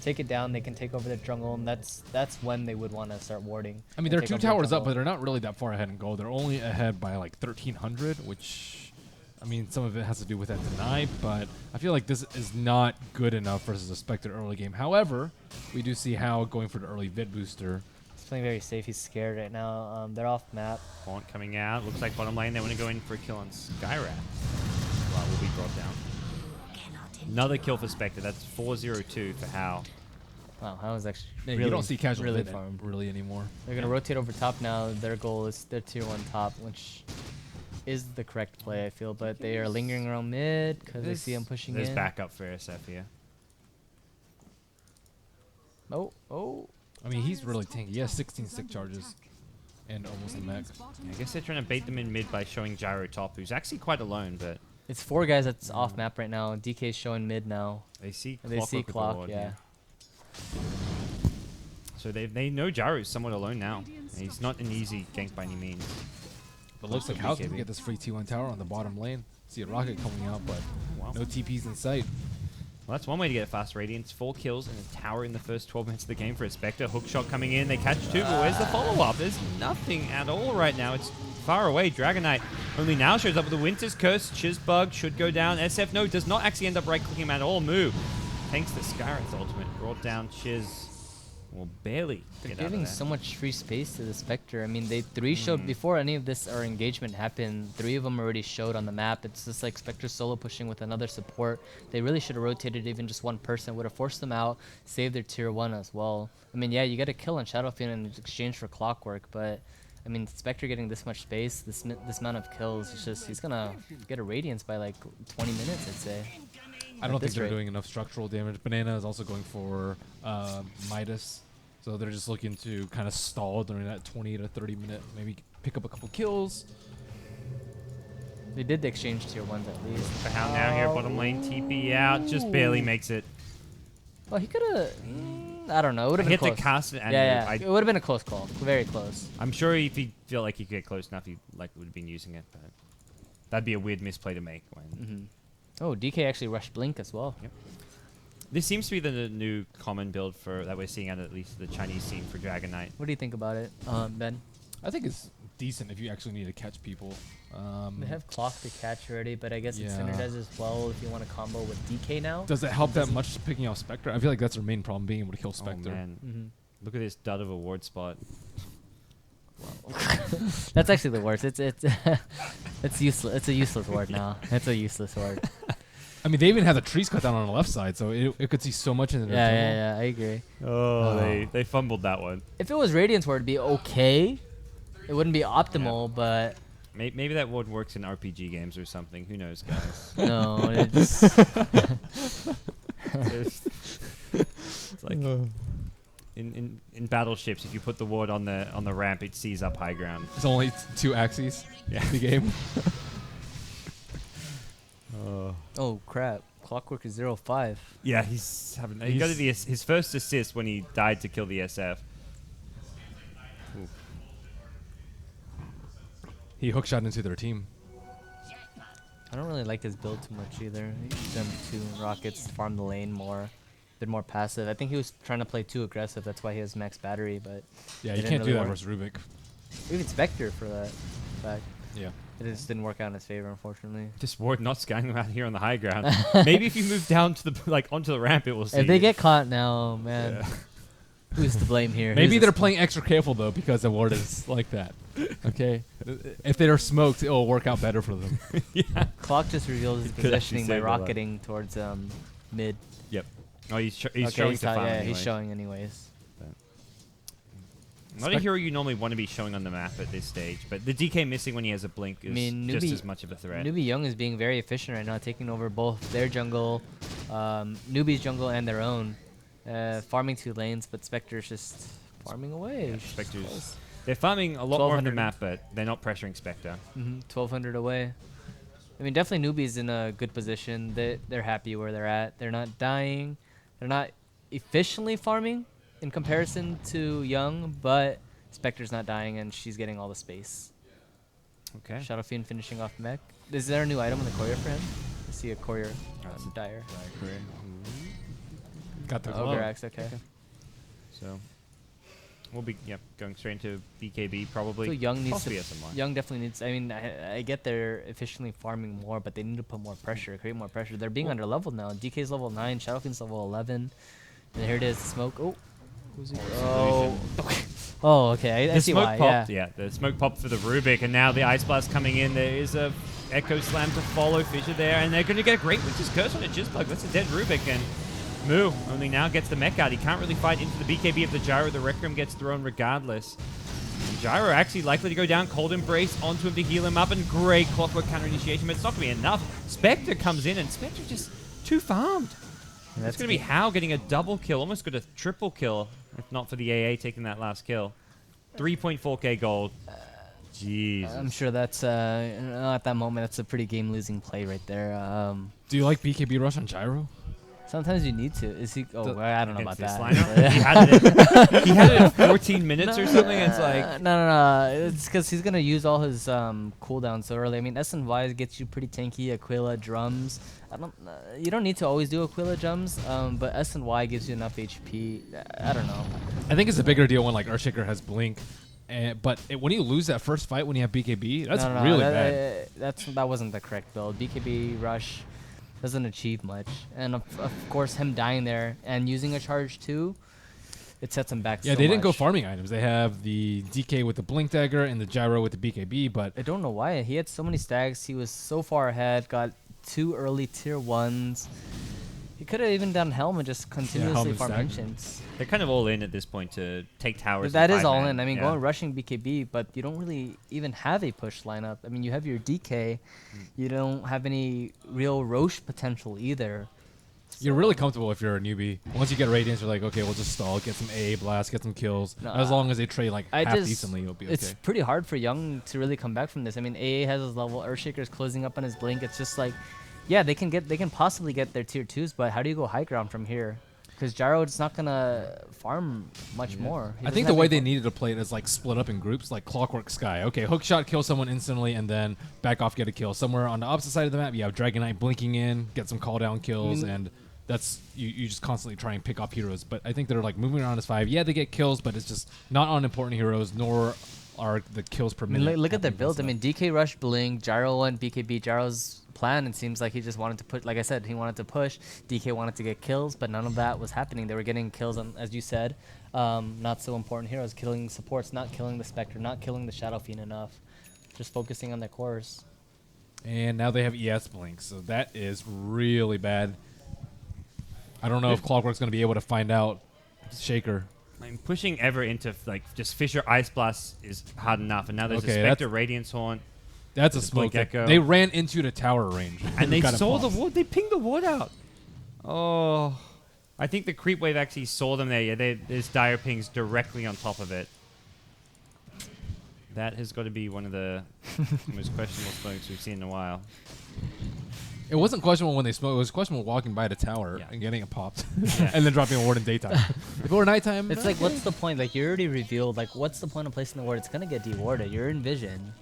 take it down. They can take over the jungle, and that's when they would want to start warding. I mean, and they're take 2 over the towers up, jungle. but they're not really that far ahead in gold. They're only ahead by like 1,300, which, I mean, some of it has to do with that deny, but I feel like this is not good enough versus a Spectre early game. However, we do see how going for the early vid booster. He's playing very safe. He's scared right now. They're off map. Haunt coming out. Looks like bottom lane. They want to go in for a kill on Skywrath. Well, will be brought down. Another kill for Spectre. That's 4-0-2 for Hao. Wow, that was actually Yeah, really, you don't see casual really vid farmed. really anymore. They're gonna rotate over top now. Their goal is their tier 1 top, which is the correct play, I feel. But they are lingering around mid because they see him pushing There's in. backup for SF here. Oh. I mean, he's really tanky. He has 16 stick charges. and almost a mech. I guess they're trying to bait them in mid by showing Gyro top, who's actually quite alone, but It's 4 guys that's off map right now. DK's showing mid now. they see And they see Clockwork with the Clock, ward, yeah. So they know Gyro's somewhat alone now. And he's not an easy gank by any means. But looks like House can get this free T1 tower on the bottom lane. See a rocket coming out, but Wow. no TPs in sight. Well, that's one way to get fast Radiance. 4 kills and a tower in the first 12 minutes of the game for a Spectre. Hookshot coming in. They catch 2, but where's the follow-up? There's nothing at all right now. It's far away. Dragonite only now shows up with the Winter's Curse. Chizbug should go down. SF, no, does not actually end up right-clicking him at all. Moo. Thanks to Skyron's ultimate. Brought down Chiz. Well, barely They're get out of giving there. so much free space to the Spectre. I mean, they 3 showed before any of this or engagement happened. 3 of them already showed on the map. It's just like Spectre solo pushing with another support. They really should have rotated even just one person. Would have forced them out, saved their tier 1 as well. I mean, yeah, you get a kill on Shadowfiend in exchange for Clockwork, but I mean, Spectre getting this much space, this amount of kills, it's just he's gonna get a Radiance by like 20 minutes, I'd say. I don't think this they're rate. doing enough structural damage. Banana is also going for Midas. So they're just looking to kind of stall during that 20 to 30 minute, maybe pick up a couple kills. They did the exchange tier 1s at least. For Hound now here, bottom lane, TP out, just barely makes it. Well, he could have. I don't know. It would have been Hit close. the cast and Yeah, I, it would have been a close call. Very close. I'm sure if he felt like he could get close enough, he like would have been using it. But that'd be a weird misplay to make. When Oh, DK actually rushed Blink as well. Yep. This seems to be the new common build for that we're seeing at least the Chinese scene for Dragon Knight. What do you think about it, Ben? I think it's decent if you actually need to catch people. They have Clock to catch already, but I guess it Yeah. synergizes well if you want to combo with DK now. Does it help that much picking out Spectre? I feel like that's their main problem, being able to kill Oh Spectre. man, look at this dud of a ward spot. That's actually the worst. It's it's useless. It's a useless word now. It's a useless word. I mean, they even have the trees cut down on the left side, so it could see so much in their Yeah, jungle. yeah, yeah. I agree. Oh, they fumbled that one. If it was Radiance Ward, it'd be okay. It wouldn't be optimal, but Maybe that ward works in RPG games or something. Who knows, guys? no, it's It's like in battleships, if you put the ward on the ramp, it sees up high ground. It's only 2 axes in the game. Oh. crap. Clockwork is 0-5. Yeah, he's having. He got his first assist when he died to kill the SF. Ooh. He hookshot into their team. I don't really like his build too much either. He used them 2 rockets to farm the lane more. Bit more passive. I think he was trying to play too aggressive. That's why he has max battery, but Yeah, it you didn't can't really do that work. versus Rubik. Even Spectre for that fact. Yeah. It just didn't work out in his favor, unfortunately. This ward not scanning them out here on the high ground. Maybe if you move down to the onto the ramp, it will see. If they you. get caught now, man, Yeah. who's to blame here? Maybe Who's they're to- playing extra careful, though, because the ward is like that. Okay? If they are smoked, it'll work out better for them. Yeah. Clock just revealed his It could actually positioning by save a lot. rocketing towards mid. Yep. Oh, he's Okay, showing to farm yeah, anyway. he's showing anyways. Not a hero you normally want to be showing on the map at this stage, but the DK missing when he has a blink is just as much of a threat. Newbee.Y is being very efficient right now, taking over both their jungle, Newbee's jungle, and their own. Farming 2 lanes, but Spectre's just farming away. Yeah, Spectre's, they're farming a lot more of the 1200. map, but they're not pressuring Spectre. 1200 away. I mean, definitely Newbee's in a good position. They're happy where they're at. They're not dying. They're not efficiently farming in comparison to Young, but Spectre's not dying, and she's getting all the space. Okay. Shadowfiend finishing off mech. Is there a new item in the courier for him? I see a courier That's dire. Got the Ogre axe, okay. So we'll be going straight into BKB probably. So Young needs Possibly to. SMY. Young definitely needs. I mean, I get they're efficiently farming more, but they need to put more pressure, create more pressure. They're being under leveled now. DK's level 9, Shadowfield's level 11, and here it is. Smoke. Oh, who's he? Oh. Oh, okay. I The see smoke why. popped, Yeah. the smoke popped for the Rubik, and now the Ice Blast coming in. There is a Echo Slam to follow Fissure there, and they're going to get a great Winter's Curse on a Jizzbug. That's a dead Rubik, and Moo only now gets the mech out. He can't really fight into the BKB of the Gyro. The Requiem gets thrown regardless. And Gyro actually likely to go down. Cold Embrace onto him to heal him up, and great Clockwork counter initiation, but it's not going to be enough. Spectre comes in, and Spectre just too farmed. And That's going to be How getting a double kill, almost got a triple kill, if not for the AA taking that last kill. 3.4k gold. Jesus. I'm sure that's at that moment that's a pretty game-losing play right there. Do you like BKB rush on gyro? Sometimes you need to. Is he? Oh, well, I don't know about Against that. this lineup? but- He had it in 14 minutes or something. It's like no. It's because he's gonna use all his cooldowns so early. I mean, S&Y gets you pretty tanky. Aquila drums. You don't need to always do Aquila drums. But S&Y gives you enough HP. I don't know. I think it's a bigger deal when like Earthshaker has blink. But when you lose that first fight when you have BKB, that's No, really bad. That wasn't the correct build. BKB rush doesn't achieve much, and of course him dying there and using a charge too, it sets him back. Yeah, so they didn't go much. farming items. They have the DK with the blink dagger and the gyro with the BKB, but I don't know why he had so many stacks. He was so far ahead. Got 2 early tier 1s. He could have even done Helm and just continuously Helm and farm stack. ancients. they're kind of all in at this point to take towers. That and is all 5-man. in. I mean, Yeah. going rushing BKB, but you don't really even have a push lineup. I mean, you have your DK. You don't have any real Roche potential either. you're really comfortable if you're a newbie. Once you get Radiance, you're like, okay, we'll just stall, get some AA blast, get some kills. No, As long as they trade like I half just, decently, you'll be okay. It's pretty hard for Young to really come back from this. I mean, AA has his level, Earthshaker's closing up on his blink. It's just like, yeah, they can possibly get their tier 2s, but how do you go high ground from here? Because Gyro is not gonna farm much more. He I doesn't think the have way any they needed to play it is like split up in groups, like Clockwork Sky. Okay, hook shot, kill someone instantly, and then back off, get a kill. Somewhere on the opposite side of the map, you have Dragon Knight blinking in, get some call down kills, and that's you just constantly try and pick off heroes. But I think they're like moving around as 5. Yeah, they get kills, but it's just not on important heroes, nor are the kills per I mean, minute. look at their happening builds. I fast mean, DK Rush Blink, Gyro and BKB. Gyro's plan, it seems like he just wanted to put, like I said, he wanted to push. DK wanted to get kills, but none of that was happening. They were getting kills on, as you said, not so important heroes, killing supports, not killing the Spectre, not killing the Shadow Fiend enough, just focusing on their cores. And now they have ES blink, so that is really bad. I don't know if Clockwork's going to be able to find out Shaker. I mean, pushing ever into like just Fisher Ice Blast is hard enough, and now there's Okay, a Spectre Radiance Horn, That's a It's smoke. Blink Echo. They ran into the tower range. and they Got it saw the popped. ward. They pinged the ward out. Oh, I think the creep wave actually saw them there. Yeah, there's dire pings directly on top of it. That has got to be one of the most questionable smokes we've seen in a while. It wasn't questionable when they smoked. It was questionable walking by the tower Yeah. and getting it popped, Yeah. and then dropping a ward in daytime. If it were nighttime, It's like, what's the point? Like, you already revealed, like, what's the point of placing the ward? It's going to get dewarded. You're in vision.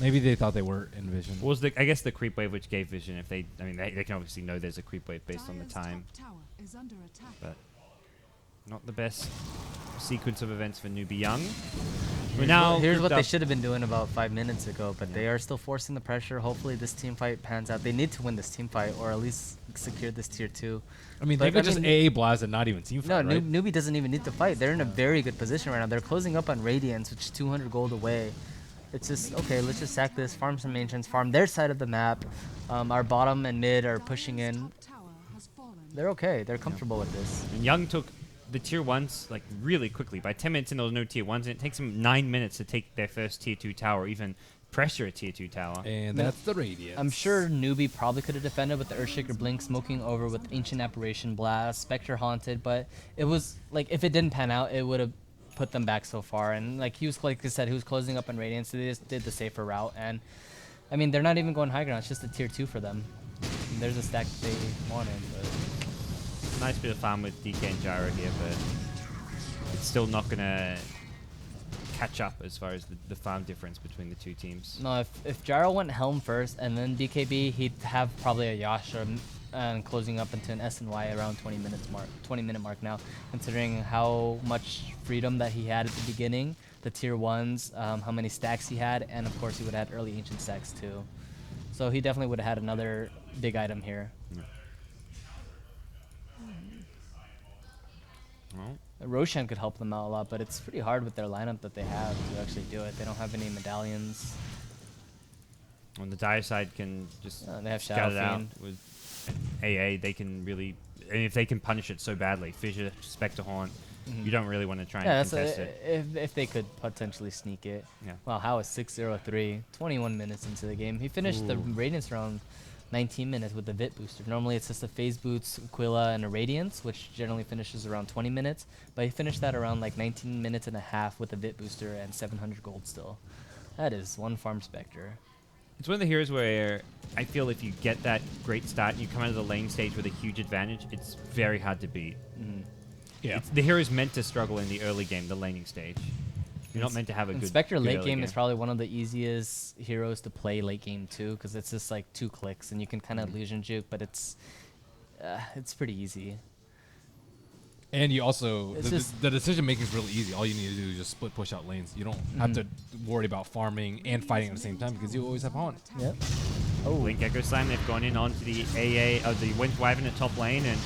maybe they thought they were in vision. What was I guess the creep wave which gave vision. If they can obviously know there's a creep wave based on the Dire's time, top tower is under attack. but not the best sequence of events for Newbee Young. We're now Here's what grouped they up- should have been doing about 5 minutes ago, but they are still forcing the pressure. Hopefully this team fight pans out. They need to win this team fight, or at least secure this tier 2. I mean, But, they could I just mean- AA blast and not even team No, fight, right? Newbie doesn't even need to fight. They're in a very good position right now. They're closing up on Radiance, which is 200 gold away. It's just, okay, let's just sack this, farm some ancients, farm their side of the map. Our bottom and mid are pushing in. Top tower has fallen. They're okay. They're comfortable with this. And Young took the tier 1s like really quickly. By 10 minutes in, there was no tier 1s, and it takes them 9 minutes to take their first tier 2 tower, even pressure a tier 2 tower. And that's the Radiance. I'm sure Newbie probably could have defended with the Earthshaker Blink smoking over with Ancient Apparition Blast, Spectre Haunted, but it was like, if it didn't pan out, it would have put them back so far. And like he was, like I said, he was closing up on Radiance, so they just did the safer route. And I mean, they're not even going high ground, it's just a tier 2 for them. And there's a stack they wanted, but Nice bit of farm with DK and Gyro here, but it's still not going to catch up as far as the farm difference between the two teams. no, if Gyro went Helm first and then DKB, he'd have probably a Yasha and closing up into an S&Y around 20 minute mark now, considering how much freedom that he had at the beginning, the tier 1s, how many stacks he had, and of course he would have had early ancient stacks too. So he definitely would have had another big item here. Well, Roshan could help them out a lot, but it's pretty hard with their lineup that they have to actually do it. They don't have any medallions. on the dire side can just They have scout Shadow it out Fiend. with AA. They can really, and if they can punish it so badly, Fissure, Spectre Haunt, You don't really want to try Yeah, and that's contest it. if they could potentially sneak it. Yeah. Well, How is 6-0-3, 21 minutes into the game. He finished the Ooh. Radiance round 19 minutes with the Vit booster. Normally it's just a Phase Boots, Aquila, and a Radiance, which generally finishes around 20 minutes. But he finished that around like 19 minutes and a half with the Vit booster and 700 gold still. That is one farm Spectre. It's one of the heroes where I feel if you get that great start and you come out of the lane stage with a huge advantage, it's very hard to beat. Yeah. The hero's meant to struggle in the early game, the laning stage. You're not meant to have a And good Spectre good late early game is probably one of the easiest heroes to play late game too, because it's just like 2 clicks and you can kind of illusion juke, but it's pretty easy. And you also It's the just- decision making is really easy. All you need to do is just split push out lanes. You don't have to worry about farming and fighting at the same time because you always have Haunt. Yep. Blink Echo Slam, they've gone in onto the AA of the Wind Wyvern at top lane, and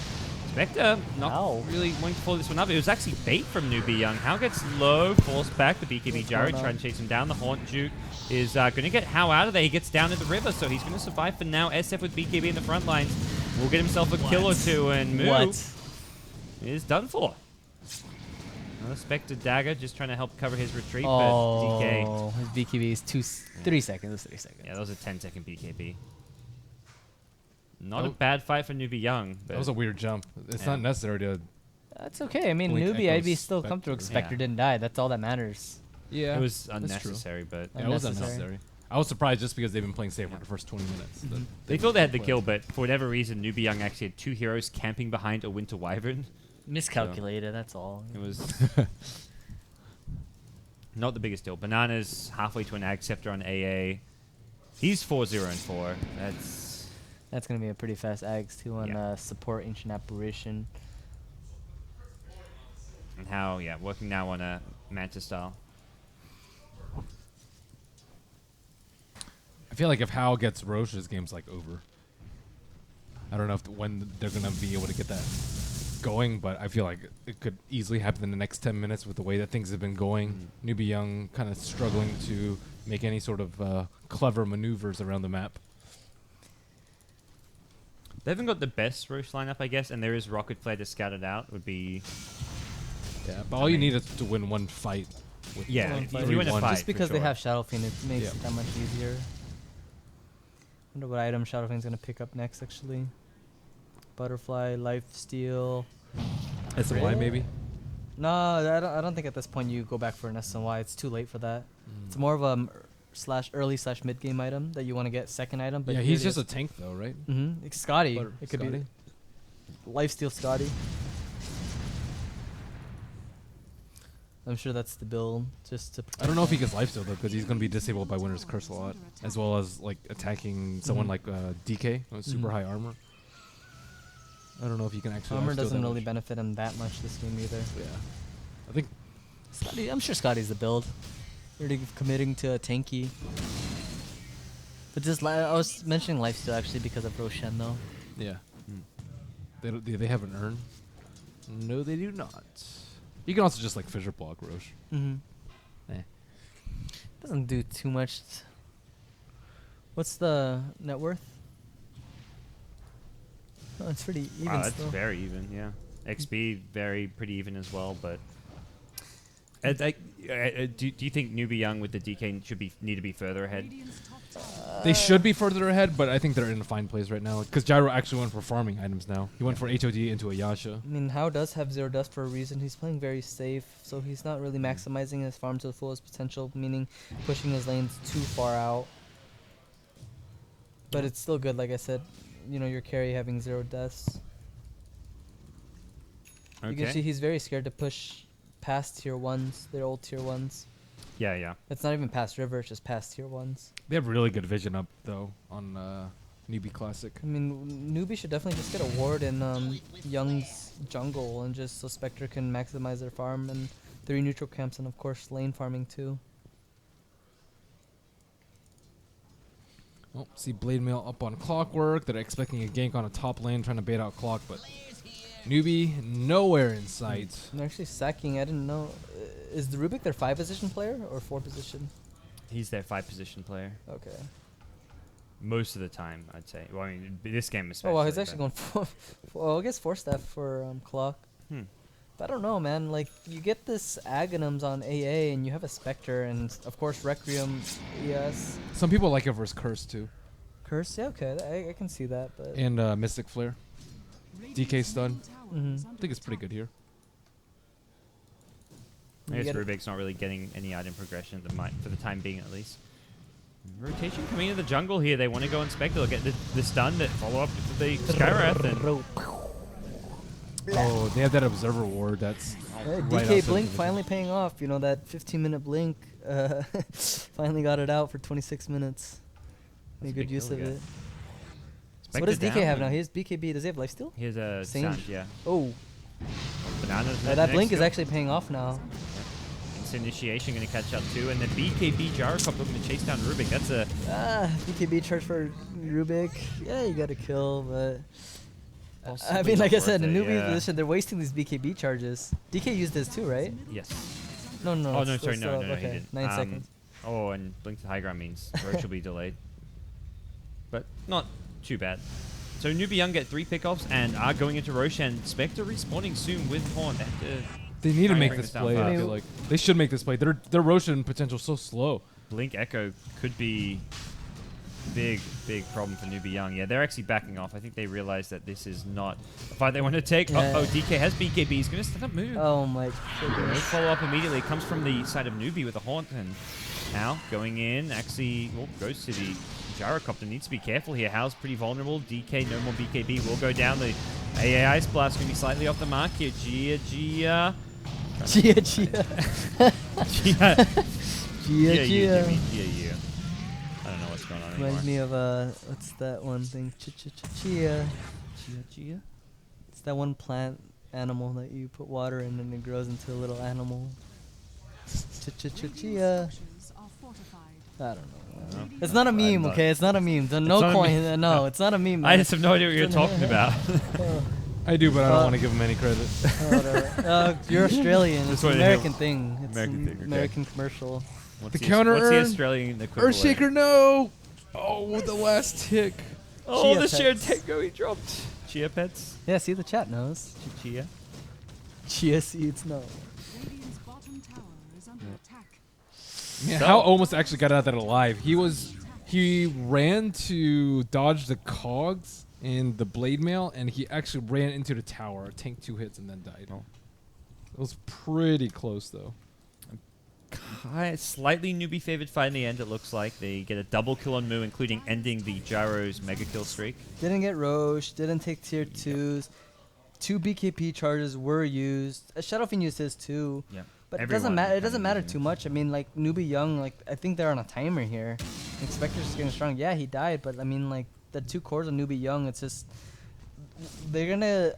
Spectre not Ow. really wanting to follow this one up. It was actually bait from Newbee.Y. How gets low, forced back. The BKB What's Jared going on? trying to chase him down. The Haunt Juke is going to get How out of there. He gets down to the river, so he's going to survive for now. SF with BKB in the front lines will get himself a kill or two, and Moo What? is done for. Another Spectre Dagger just trying to help cover his retreat, but DK. Oh, his BKB is 3 seconds. 3 seconds. Yeah, that was a 10-second BKB. Not a Oh. bad fight for Newbee.Y. But That was a weird jump. It's Yeah. not necessary to. That's okay. I mean, Blink Newbie, I'd be echoes still comfortable. Spectre. Spectre Yeah. didn't die. That's all that matters. Yeah, it was that's true. unnecessary, but Yeah, it was Unnecessary. unnecessary. I was surprised just because they've been playing safe for Yeah. the first 20 minutes. that they thought they had the play. kill, but for whatever reason, Newbee.Y actually had 2 heroes camping behind a Winter Wyvern. Miscalculated. That's all. It was not the biggest deal. Bananas halfway to an Ag Scepter on AA. He's 4-0-4. That's gonna be a pretty fast Ags too on Yeah. support Ancient Apparition. And how, yeah, working now on a Manta style. I feel like if Hal gets Roche, his game's like over. I don't know when they're gonna be able to get that going, but I feel like it could easily happen in the next 10 minutes with the way that things have been going. Newbee.Y kind of struggling to make any sort of clever maneuvers around the map. They haven't got the best Roche lineup, I guess, and there is Rocket Flare to scout it out. Would be Yeah, but all you need is to win one fight. With Yeah, One if fight. you win a 3-1. fight, Just because for they sure. have Shadowfiend, it makes Yeah. it that much easier. Wonder what item Shadowfiend's gonna pick up next. Actually, Butterfly, Lifesteal. SY maybe. No, I don't think at this point you go back for an SNY. It's too late for that. It's more of a early / mid game item that you want to get second item. But Yeah, he's just a tank though, right? It's Scotty. Butter- It could Scotty? be Lifesteal Scotty. I'm sure that's the build, just to. I don't know if he gets lifesteal though, because he's going to be disabled by Winter's Curse a lot, as well as like attacking someone like DK with super high armor. I don't know if he can actually. Armor lifesteal doesn't that really much. benefit him that much this game either. Yeah, I think Scotty, I'm sure Scotty's the build. Already committing to a tanky. But just I was mentioning lifesteal actually because of Roshan though. yeah. They have an urn. No, they do not. You can also just like fissure block Roche. Doesn't do too much. What's the net worth? Oh, it's pretty even Wow, that's still. very even, yeah. XP pretty even as well, but do you think Newbee.Y with the DK should need to be further ahead? Radiant's top tower They should be further ahead, but I think they're in a fine place right now. Because Gyro actually went for farming items now. He went for HOD into a Yasha. I mean, How does have 0 dust for a reason. He's playing very safe, so he's not really maximizing his farm to the fullest potential, meaning pushing his lanes too far out. But it's still good, like I said. You know, your carry having 0 deaths. You can see he's very scared to push past tier 1s, their old tier 1s. Yeah. It's not even past river, it's just past tier 1s. They have really good vision up though on Newbie Classic. I mean, Newbie should definitely just get a ward in Young's jungle and just so Spectre can maximize their farm and 3 neutral camps and of course lane farming too. Well, see Blade Mail up on Clockwork. They're expecting a gank on a top lane, trying to bait out Clock, but Newbie nowhere in sight. They're actually sacking, I didn't know. Is the Rubik their 5 position player or 4 position? He's their 5 position player Okay. most of the time, I'd say. Well, I mean, this game especially. Oh, well, he's but- actually going 4. Well, I guess 4 staff for Clock. I don't know, man. Like, you get this Aghanims on AA, and you have a Spectre, and of course Requiem, yes. Some people like it versus Curse too, Curse, yeah, okay, I can see that, but and Mystic Flare. DK stun. Mhm. I think it's pretty good here. I You guess get it. Rubik's not really getting any item progression at the for the time being, at least. Rotation coming into the jungle here. They want to go inspect. They'll get the stun that follow up with the Skywrath. And Oh, they have that Observer Ward. That's Hey, right DK outside Blink the finally paying off. You know, that 15-minute Blink finally got it out for 26 minutes. That's Made a good big use kill of to it. get. So what does Spectre DK down have now? and He has BKB. Does he have lifesteal? Here's a Sage. Sand, yeah. Oh, Bananas. that Blink is actually paying off now. It's initiation going to catch up too, and then BKB Gyrocop looking to chase down Rubik. That's a BKB charge for Rubik. Yeah, you got to kill, but I possibly mean, like not I said, in worth it, newbie yeah. position, they're wasting these BKB charges. DK used this too, right? Yes. No, no. Oh it's no, still- sorry, still no, up. no, he Okay, didn't. 9 seconds. Oh, and Blink to high ground means Roach will be delayed, but not too bad. So Newbee.Y get 3 pickoffs and are going into Roche, and Spectre respawning soon with Horn. They have to They need to try and make bring this down play. I fast. feel like they should make this play. Their Roshan potential so slow. Blink Echo could be big problem for Newbee.Y. Yeah, they're actually backing off. I think they realize that this is not a fight they want to take. Yeah. Oh, DK has BKB. He's going to stand up move. Oh my No goodness. follow up immediately. It comes from the side of Newbee with a haunt, and now going in, actually, goes to the Gyrocopter. Needs to be careful here. Hal's pretty vulnerable. DK, no more BKB, will go down. The AA Ice Blast going to be slightly off the mark here. Gia. Gia. Gia. Gia. Gia. Gia. I don't know what's going on anymore. Reminds me of what's that one thing? Chia. Gia. It's that one plant animal that you put water in and it grows into a little animal. Chia. Structures are fortified. I don't know. No. It's not a meme, not- okay? It's not a meme. No not a coin. meme. No, it's not a meme. I just have no idea what you're talking about. Oh, I do, but I Uh, don't want to give them any credit. whatever. You're Australian. That's It's what an it is. American thing. It's American an thing, okay. American commercial. What's The the counter What's the earn? Australian equivalent? Earthshaker, no! Oh, with the last tick. Oh, Chia the shared pets. tango he dropped. Chia pets. Yeah, see, the chat knows. Chia. Chia seeds, no. Radiant's bottom tower is under attack. Man, So- Hal almost actually got out of that alive. He ran to dodge the cogs in the blade mail, and he actually ran into the tower, tanked 2 hits, and then died. Oh. It was pretty close, though. Slightly Newbie favored fight in the end, it looks like. They get a double kill on Moo, including ending the Gyro's mega kill streak. Didn't get Roche, didn't take tier 2s. 2 BKP charges were used. Shadowfiend used his too. Yeah. But it Everyone doesn't matter. It kinda doesn't matter using too it. much. I mean, like Newbee.Y, like I think they're on a timer here. Spectre's just getting strong. Yeah, he died, but I mean, like the 2 cores of Newbee.Y, it's just they're gonna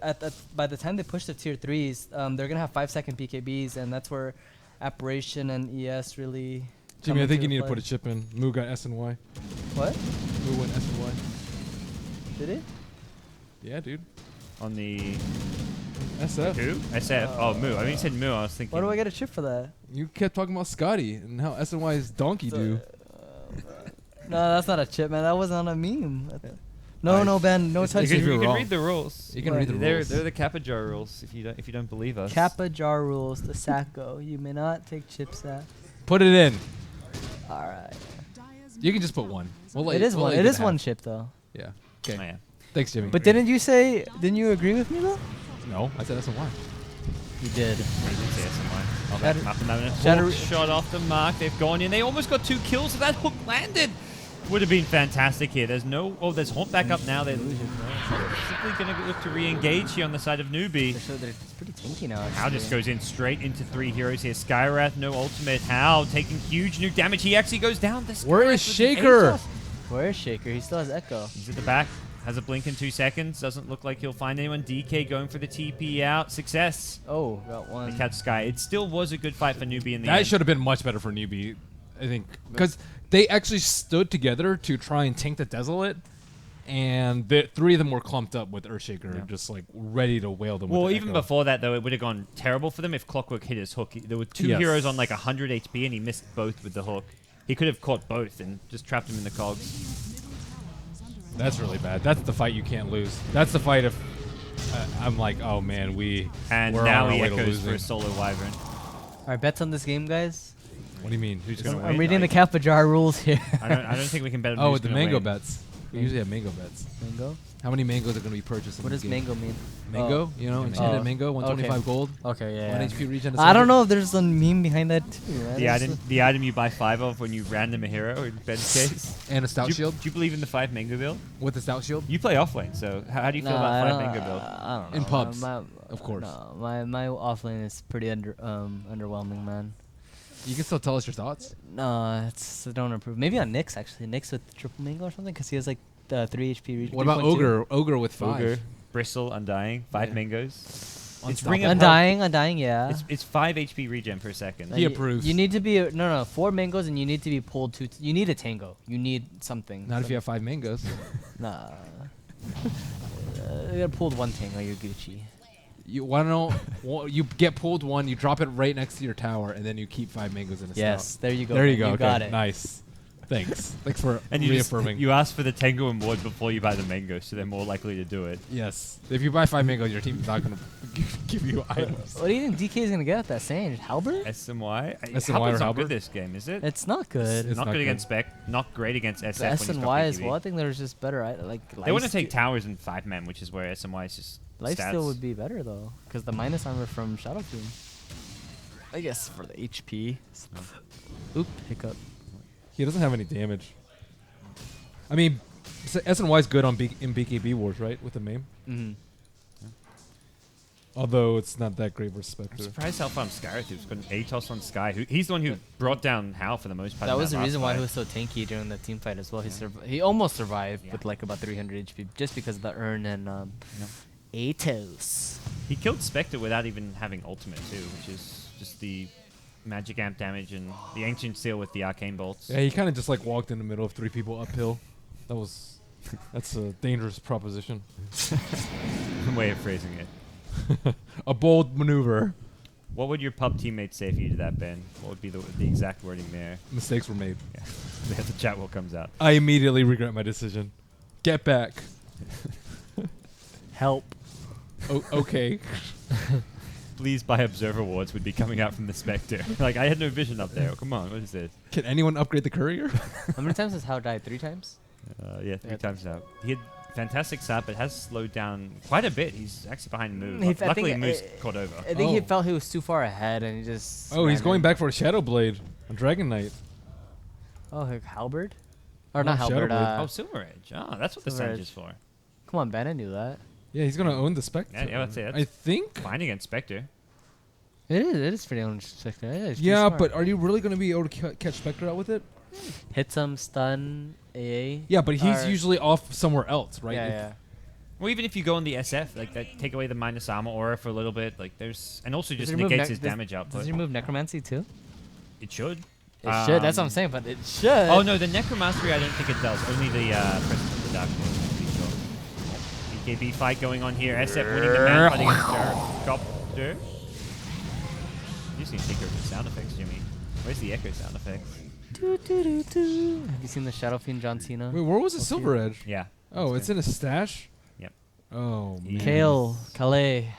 by the time they push the tier 3s, they're gonna have 5-second BKBs, and that's where Apparition and ES really. come Jimmy, I think into you need to play. put a chip in. Moo got S and Y. What? Moo went S and Y. Did it? Yeah, dude. On the SF. who? SF. Oh, Moo. I mean, you said Moo. I was thinking. Why do I get a chip for that? You kept talking about Scotty and how S and Y's donkey do. No, that's not a chip, man. That wasn't on a meme. No, I- no, Ben. No It's- touch. you You you're can wrong. read the rules. You can What? read the They're rules. the Kappa Jar rules. If you don't believe us. Kappa jar rules. The Sacco. You may not take chips at. Put it in. All right. Dyer's You can middle just put tower one. is We'll under let It you- is we'll one. let It you is get one half. chip though. Yeah. Oh, Okay. yeah. Thanks, Jimmy. But didn't you say? Didn't you agree with me though? No, I said S and Y. You did. I'll back him up in that minute. Shadow- Hook shot off the mark. They've gone in. They almost got 2 kills. If that hook landed, would have been fantastic here. There's no. Oh, there's Haunt back up now. They're simply going to look to re-engage here on the side of Newbee. They're pretty tanky now. Hal just goes in straight into 3 heroes here. Skywrath, no ultimate. Hal taking huge new damage. He actually goes down. The Where Skywrath is with Shaker? an Atos. Where is Shaker? He still has Echo. He's at the back. Has a blink in 2 seconds. Doesn't look like he'll find anyone. DK going for the TP out. Success. Oh, got one. They catch Sky. It still was a good fight for Newbee in the That end. should have been much better for Newbie, I think, because they actually stood together to try and tank the Desolate, and the 3 of them were clumped up with Earthshaker, Yeah. just like ready to wail them. Well, with the even Echo. before that, though, it would have gone terrible for them if Clockwork hit his hook. There were 2 Yes. heroes on like 100 HP, and he missed both with the hook. He could have caught both and just trapped him in the cogs. That's really bad. That's the fight you can't lose. That's the fight if I'm like, oh man, And we're now on our he way to echoes for losing. a solo wyvern. All right, bets on this game, guys. What do you mean? Who's gonna I'm win? reading the Like, Kappa Jar rules here. I don't think we can bet on Oh, who's with the gonna mango win. bets. We usually have mango bets. Mango? How many mangoes are going to be purchased? In What this does game? mango mean? Mango? You know, enchanted Oh. mango, 125 Okay. gold, Okay, yeah. 1 yeah. HP regen. I don't know if there's a meme behind that too. Right? The item you buy 5 of when you random a hero in Ben's case. And a stout Do you, shield do you believe in the 5 mango build? with the stout shield. You play offlane, so how do you feel about 5 mango build? I don't know. In pubs, My, of course. No, my offlane is pretty underwhelming, man. You can still tell us your thoughts. No, I don't approve. Maybe on Nyx actually. Nyx with triple mango or something, because he has like 3 HP regen. What about 3.2. Ogre? Ogre with 5. Ogre, Bristle, Undying, 5 Yeah. mangoes. It's Unstoppable. Ring of Undying, yeah. It's 5 HP regen per second. He You- approves. You need to be no 4 mangoes, and you need to be pulled 2. You need a tango. You need something. Not if you have 5 mangoes. Nah. You got pulled 1 tango, you're Gucci. You want to know? Well, you get pulled 1, you drop it right next to your tower, and then you keep 5 mangoes in a Yes, stout. there you go. There you man. go. You okay. got it. Nice. Thanks. Thanks for And you reaffirming. you ask for the Tango and Ward before you buy the mango, so they're more likely to do it. Yes. If you buy 5 mangoes, your team's not going to give you items. What do you think DK is gonna get with that Sage? Halberd? SMY? SMY or Halbert's not Halberd? good this game, is it? It's not good. It's not not good good. against Spec, not great against SF The when S he's and got Y as BKB. well. I think there's just better. They want to take towers and 5 men, which is where SMY is just Lifesteal stats. would be better though, because the minus armor from Shadow Fiend. I guess for the HP. Oop, hiccup. He doesn't have any damage. I mean, S&Y is good on in BKB wars, right? With the MAME. Mm-hmm. Although it's not that great versus I'm Spectre. surprised how far Skyrath's got an Atos on Sky. He's the one who brought down Hal for the most part. That in was the last reason why fight. he was so tanky during the team fight as well. He almost survived Yeah. with like about 300 HP just because of the urn and Atos. He killed Spectre without even having ultimate too, which is just the magic amp damage and the ancient seal with the arcane bolts. Yeah, he kind of just like walked in the middle of 3 people uphill. That's a dangerous proposition. Way of phrasing it. A bold maneuver. What would your pub teammates say if you did that, Ben? What would be the exact wording there? Mistakes were made. Yeah, they have the chat what comes out. I immediately regret my decision. Get back. Help. Okay. Please buy Observer Wards would be coming out from the Spectre. Like, I had no vision up there. Come on, what is this? Can anyone upgrade the courier? How many times has Hao died? 3 times? Yeah, 3 Yeah. times now. He had fantastic sap, but has slowed down quite a bit. He's actually behind Move. I Luckily, think, Move's caught over. I think he Oh. felt he was too far ahead and he just. Oh, he's ran going in. back for a Shadow Blade on Dragon Knight. Oh, like Halberd? Or No, not Shadow Halberd. Blade. Oh, Silver Edge. Oh, that's what the Silver Sage Edge. is for. Come on, Ben, I knew that. Yeah, he's gonna own the Spectre. Yeah, let's say that's I think. fine against Spectre. It is pretty unexpected. Yeah, but are you really gonna be able to catch Spectre out with it? Hit some stun, AA. Yeah, but he's Or- usually off somewhere else, right? Yeah, If- yeah. Well, even if you go on the SF, like that, take away the minus armor aura for a little bit. Like there's, and also Does just it remove negates nec- his does- damage output. Does he remove Necromancy too? It should. It should. That's what I'm saying, but it should. Oh no, the Necromancy I don't think it does. Only the Presence of the Dark Lord, I'm pretty sure. BKB fight going on here. SF winning the man fight against Gyrocopter. You just need to take care of the sound effects, Jimmy. Where's the echo sound effects? Have you seen the Shadow Fiend John Cena? Wait, where was the Okay. Silver Edge? Yeah. Oh, that's it's in a stash. Yep. Oh man. Kale, Calais.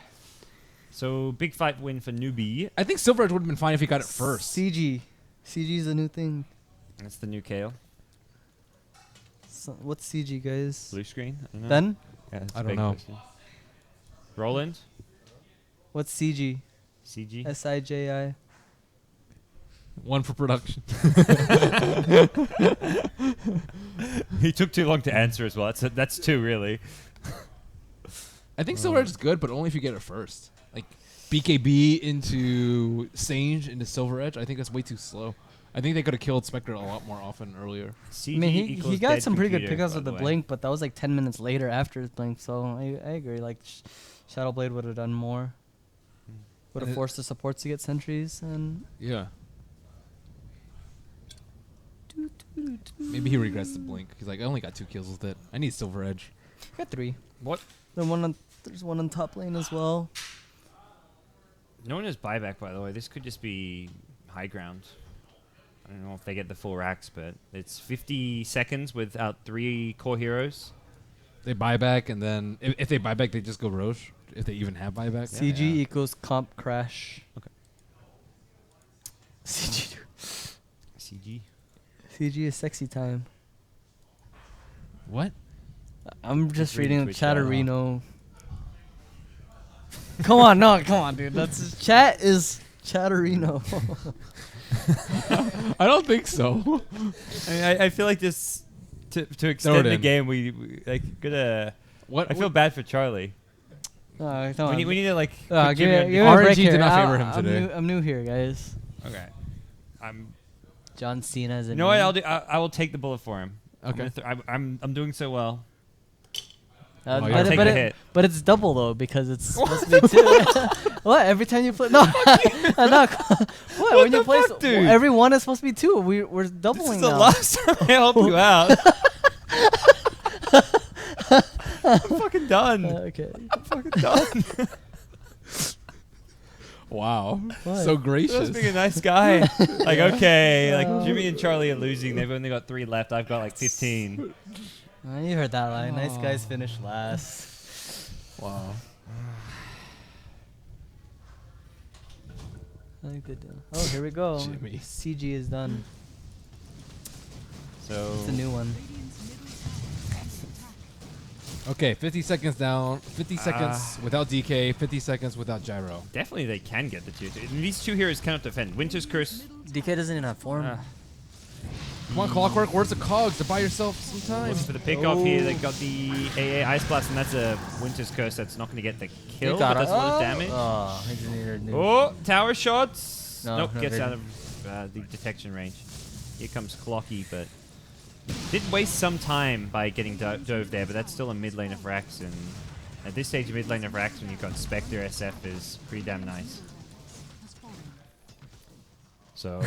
So big fight win for Newbee. I think Silver Edge would have been fine if he got it first. CG. CG is a new thing. That's the new Kale. So, what's CG, guys? Blue screen. I don't know. Ben, Yeah, that's a I don't big know. question. Roland. what's CG? CG. SIJI. One for production. He took too long to answer as well. That's 2 really. I think Silver Edge is good, but only if you get it first. Like BKB into Sage into Silver Edge. I think that's way too slow. I think they could have killed Spectre a lot more often earlier. CG I mean, he equals got dead some pretty good computer, pickups by with the way. blink, but that was like 10 minutes later after his blink. So I agree. Like Shadow Blade would have done more. Would have And it- forced the supports to get sentries and. Yeah. Maybe he regrets the blink. He's like, I only got 2 kills with it. I need Silver Edge. Got 3. What? Then there's one on top lane as well. No one has buyback, by the way. This could just be high ground. I don't know if they get the full racks, but it's 50 seconds without 3 core heroes. They buy back, and then if they buy back, they just go Roche. if they even have buyback. CG equals comp crash. Okay. CG. CG. CG is sexy time. What? I'm just reading reading Twitch chat. Chatterino. Come on, dude. That's chat is Chatterino. I don't think so. I mean, I feel like this to extend the game. We like gonna. What? I feel bad for Charlie. Come We on. need to like. Give put me, Jimmy on give me a break RNG here. did not I'll- favor him today. I'm new here, guys. Okay. I'm. John Cena's You know what? I'll do. I will take the bullet for him. Okay. I'm doing so well. Oh, but, yeah. it- Take but the it- hit. but it's double though because it's supposed to be two. What? Every time you play, no, no. What? When you play, fuck, dude? every one is supposed to be two. We're This doubling is the now. last time I help you out. I'm fucking done. Okay. I'm fucking done. Wow. What? So Just gracious. being a nice guy. Like, okay, like Jimmy and Charlie are losing. They've only got 3 left. I've got like 15. You heard that right. Nice guys finish last. Wow. I think they do. Oh, here we go. Jimmy. CG is done. So It's a new one. Okay, 50 seconds down. 50 seconds without DK. 50 seconds without gyro. definitely they can get the tier 2. And these 2 heroes cannot defend. Winter's Curse. DK doesn't even have form. Come on, Clockwork. Where's the cogs to buy yourself some time? Looking for the pick off here. They got the AA Ice Blast, and that's a Winter's Curse that's not going to get the kill, got but it. that's a lot of damage. Oh, he just needed a new. Oh, tower shots. No, Nope, no gets vision. out of the detection range. Here comes Clocky, but did waste some time by getting dove there, but that's still a mid lane of Rax, and at this stage, mid lane of Rax when you've got Spectre SF is pretty damn nice. So,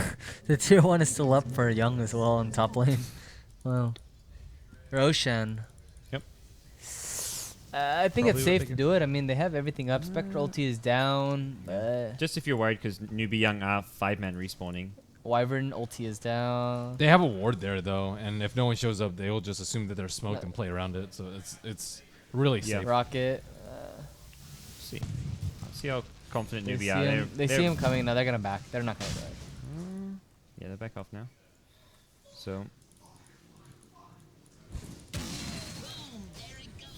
The tier 1 is still up for Young as well in top lane. Wow. Roshan. Yep. I think Probably it's what safe they to can- do it. I mean, they have everything up. Spectral ulti is down. just if you're worried, because Newbee Young are 5-man respawning. Wyvern ulti is down. They have a ward there though, and if no one shows up, they will just assume that they're smoked and play around it. So it's really Yeah. safe. Rocket. See, see how confident They, Newbee see are. him, they see him coming. Now they're going to back. They're not going to do it. Yeah, they're back off now. So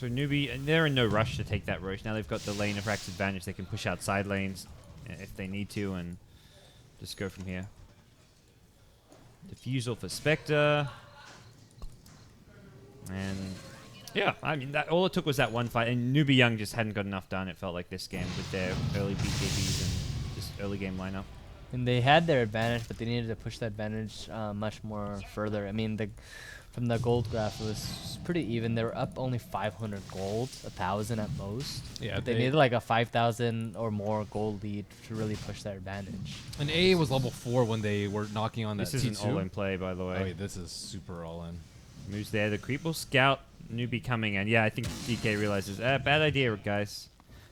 Newbie, and they're in no rush to take that Roche. Now they've got the lane of Rax advantage. They can push out side lanes if they need to and just go from here. Diffusal for Spectre. And yeah, I mean, that, all it took was that one fight. And Newbie Young just hadn't got enough done, it felt like, this game with their early BKBs and just early game lineup. And they had their advantage, but they needed to push that advantage much more further. I mean, from the gold graph, it was pretty even. They were up only 500 gold, 1,000 at most. Yeah, But they needed like a 5,000 or more gold lead to really push their advantage. And AA was level 4 when they were knocking on that This is an T2. all-in play, by the way. Oh, wait, this is super all in. Moves there. The creep will scout Newbie coming in. Yeah, I think DK realizes, bad idea, guys.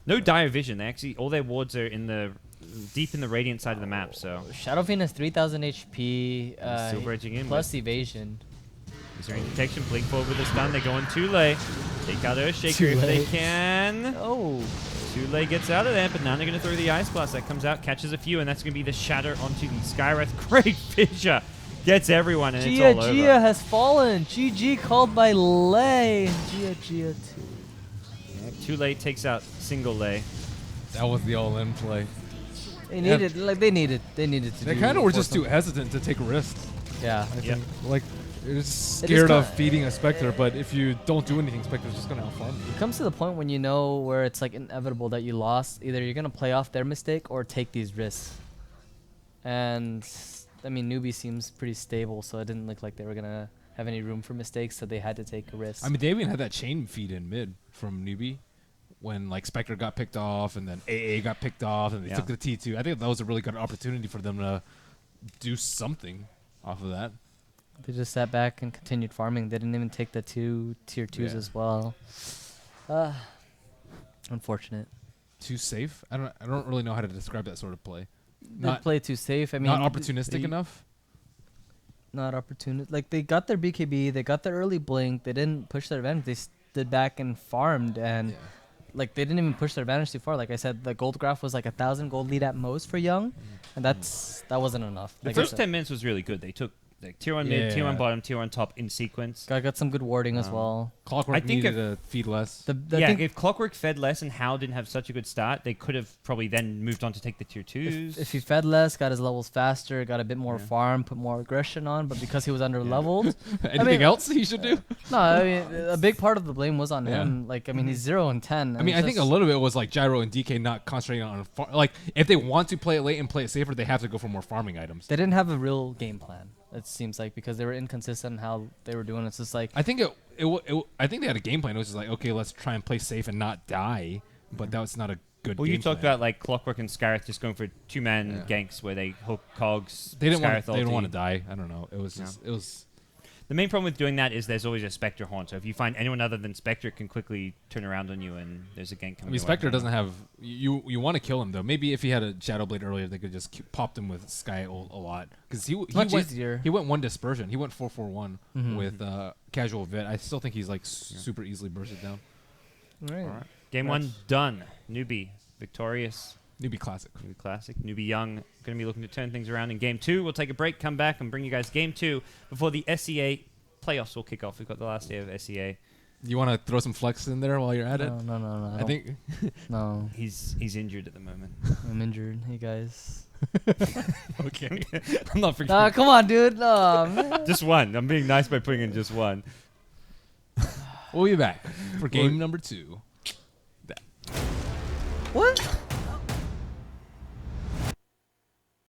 No dire vision. They actually, all their wards are in the deep in the radiant side of the map. So Shadow Fiend has 3,000 HP, Silver edging in plus evasion. is there any detection? Blink forward with a stun. They go on Tule. Take out Earthshaker if they Tule. can. Oh, Tule gets out of there, but now they're going to throw the Ice Blast. That comes out, catches a few, and that's going to be the shatter onto the Skywrath. Great Fissure. Gets everyone, and it's all over. Gia has fallen. GG called by Lei. Gia 2. Too late takes out single lay. That was the all in play. They needed, they needed to. They do kind of were for just too some- hesitant to take risks. Yeah. I Yep. think. Like, they're just It is scared of kinda- feeding a Spectre, but if you don't do anything, Spectre's just going to have fun. It comes to the point when you know where it's like inevitable that you lost. Either you're gonna play off their mistake or take these risks. And I mean, Newbie seems pretty stable, so it didn't look like they were gonna have any room for mistakes, so they had to take a risk. I mean, they even had that chain feed in mid from Newbie when, like, Spectre got picked off and then AA got picked off and they Yeah. took the T2. I think that was a really good opportunity for them to do something off of that. they just sat back and continued farming. They didn't even take the two tier 2s Yeah. as well. Unfortunate. Too safe? I don't really know how to describe that sort of play. They Not- play too safe. I mean, Not opportunistic enough? Not opportunistic. Like, they got their BKB, they got their early blink. They didn't push their advantage. They stood back and farmed, and like they didn't even push their advantage too far. Like I said, the gold graph was like 1,000 gold lead at most for Young, and that wasn't enough. The Like I first said. 10 minutes was really good. They took like tier 1 mid, tier 1 Yeah. bottom, tier 1 top in sequence. Got some good warding as well. Clockwork I think needed to feed less. I Yeah, think if Clockwork fed less and Hal didn't have such a good start, they could have probably then moved on to take the tier 2s. if he fed less, got his levels faster, got a bit more Yeah. farm, put more aggression on, but because he was under leveled, Anything else he should do? no, I mean a big part of the blame was on Yeah. him. Like I mean he's 0 and 10. I mean, I think a little bit was like Gyro and DK not concentrating on like if they want to play it late and play it safer, they have to go for more farming items. they didn't have a real game plan. It seems like because they were inconsistent in how they were doing. It's just like I think I think they had a game plan. It was just like, okay, let's try and play safe and not die, but that was not a good. Well, game you talked plan. about like Clockwork and Scarith just going for 2-man ganks where they hook cogs. They didn't want. Scarith They didn't ulti. want to die. I don't know. It was just. It was. The main problem with doing that is there's always a Spectre Horn. So if you find anyone other than Spectre, it can quickly turn around on you and there's a gank I coming. mean, your way. Spectre doesn't have. You want to kill him though. Maybe if he had a Shadow Blade earlier, they could just popped him with Sky a lot because he much went, easier. He went 1 dispersion. He went 4-4-1 Mhm. with casual Vit. I still think he's like super easily bursted down. right. All right. Game 1 done. Newbie victorious. Newbie classic. Newbie classic. Newbie Young going to be looking to turn things around in Game 2. We'll take a break, come back, and bring you guys Game 2 before the SEA playoffs will kick off. We've got the last day of SEA. You want to throw some flex in there while you're at it? No. I think. No. He's injured at the moment. I'm injured. Hey guys. Okay. I'm not forgetting. Come on, dude. No, man. Just one. I'm being nice by putting in just one. We'll be back for game number 2. What?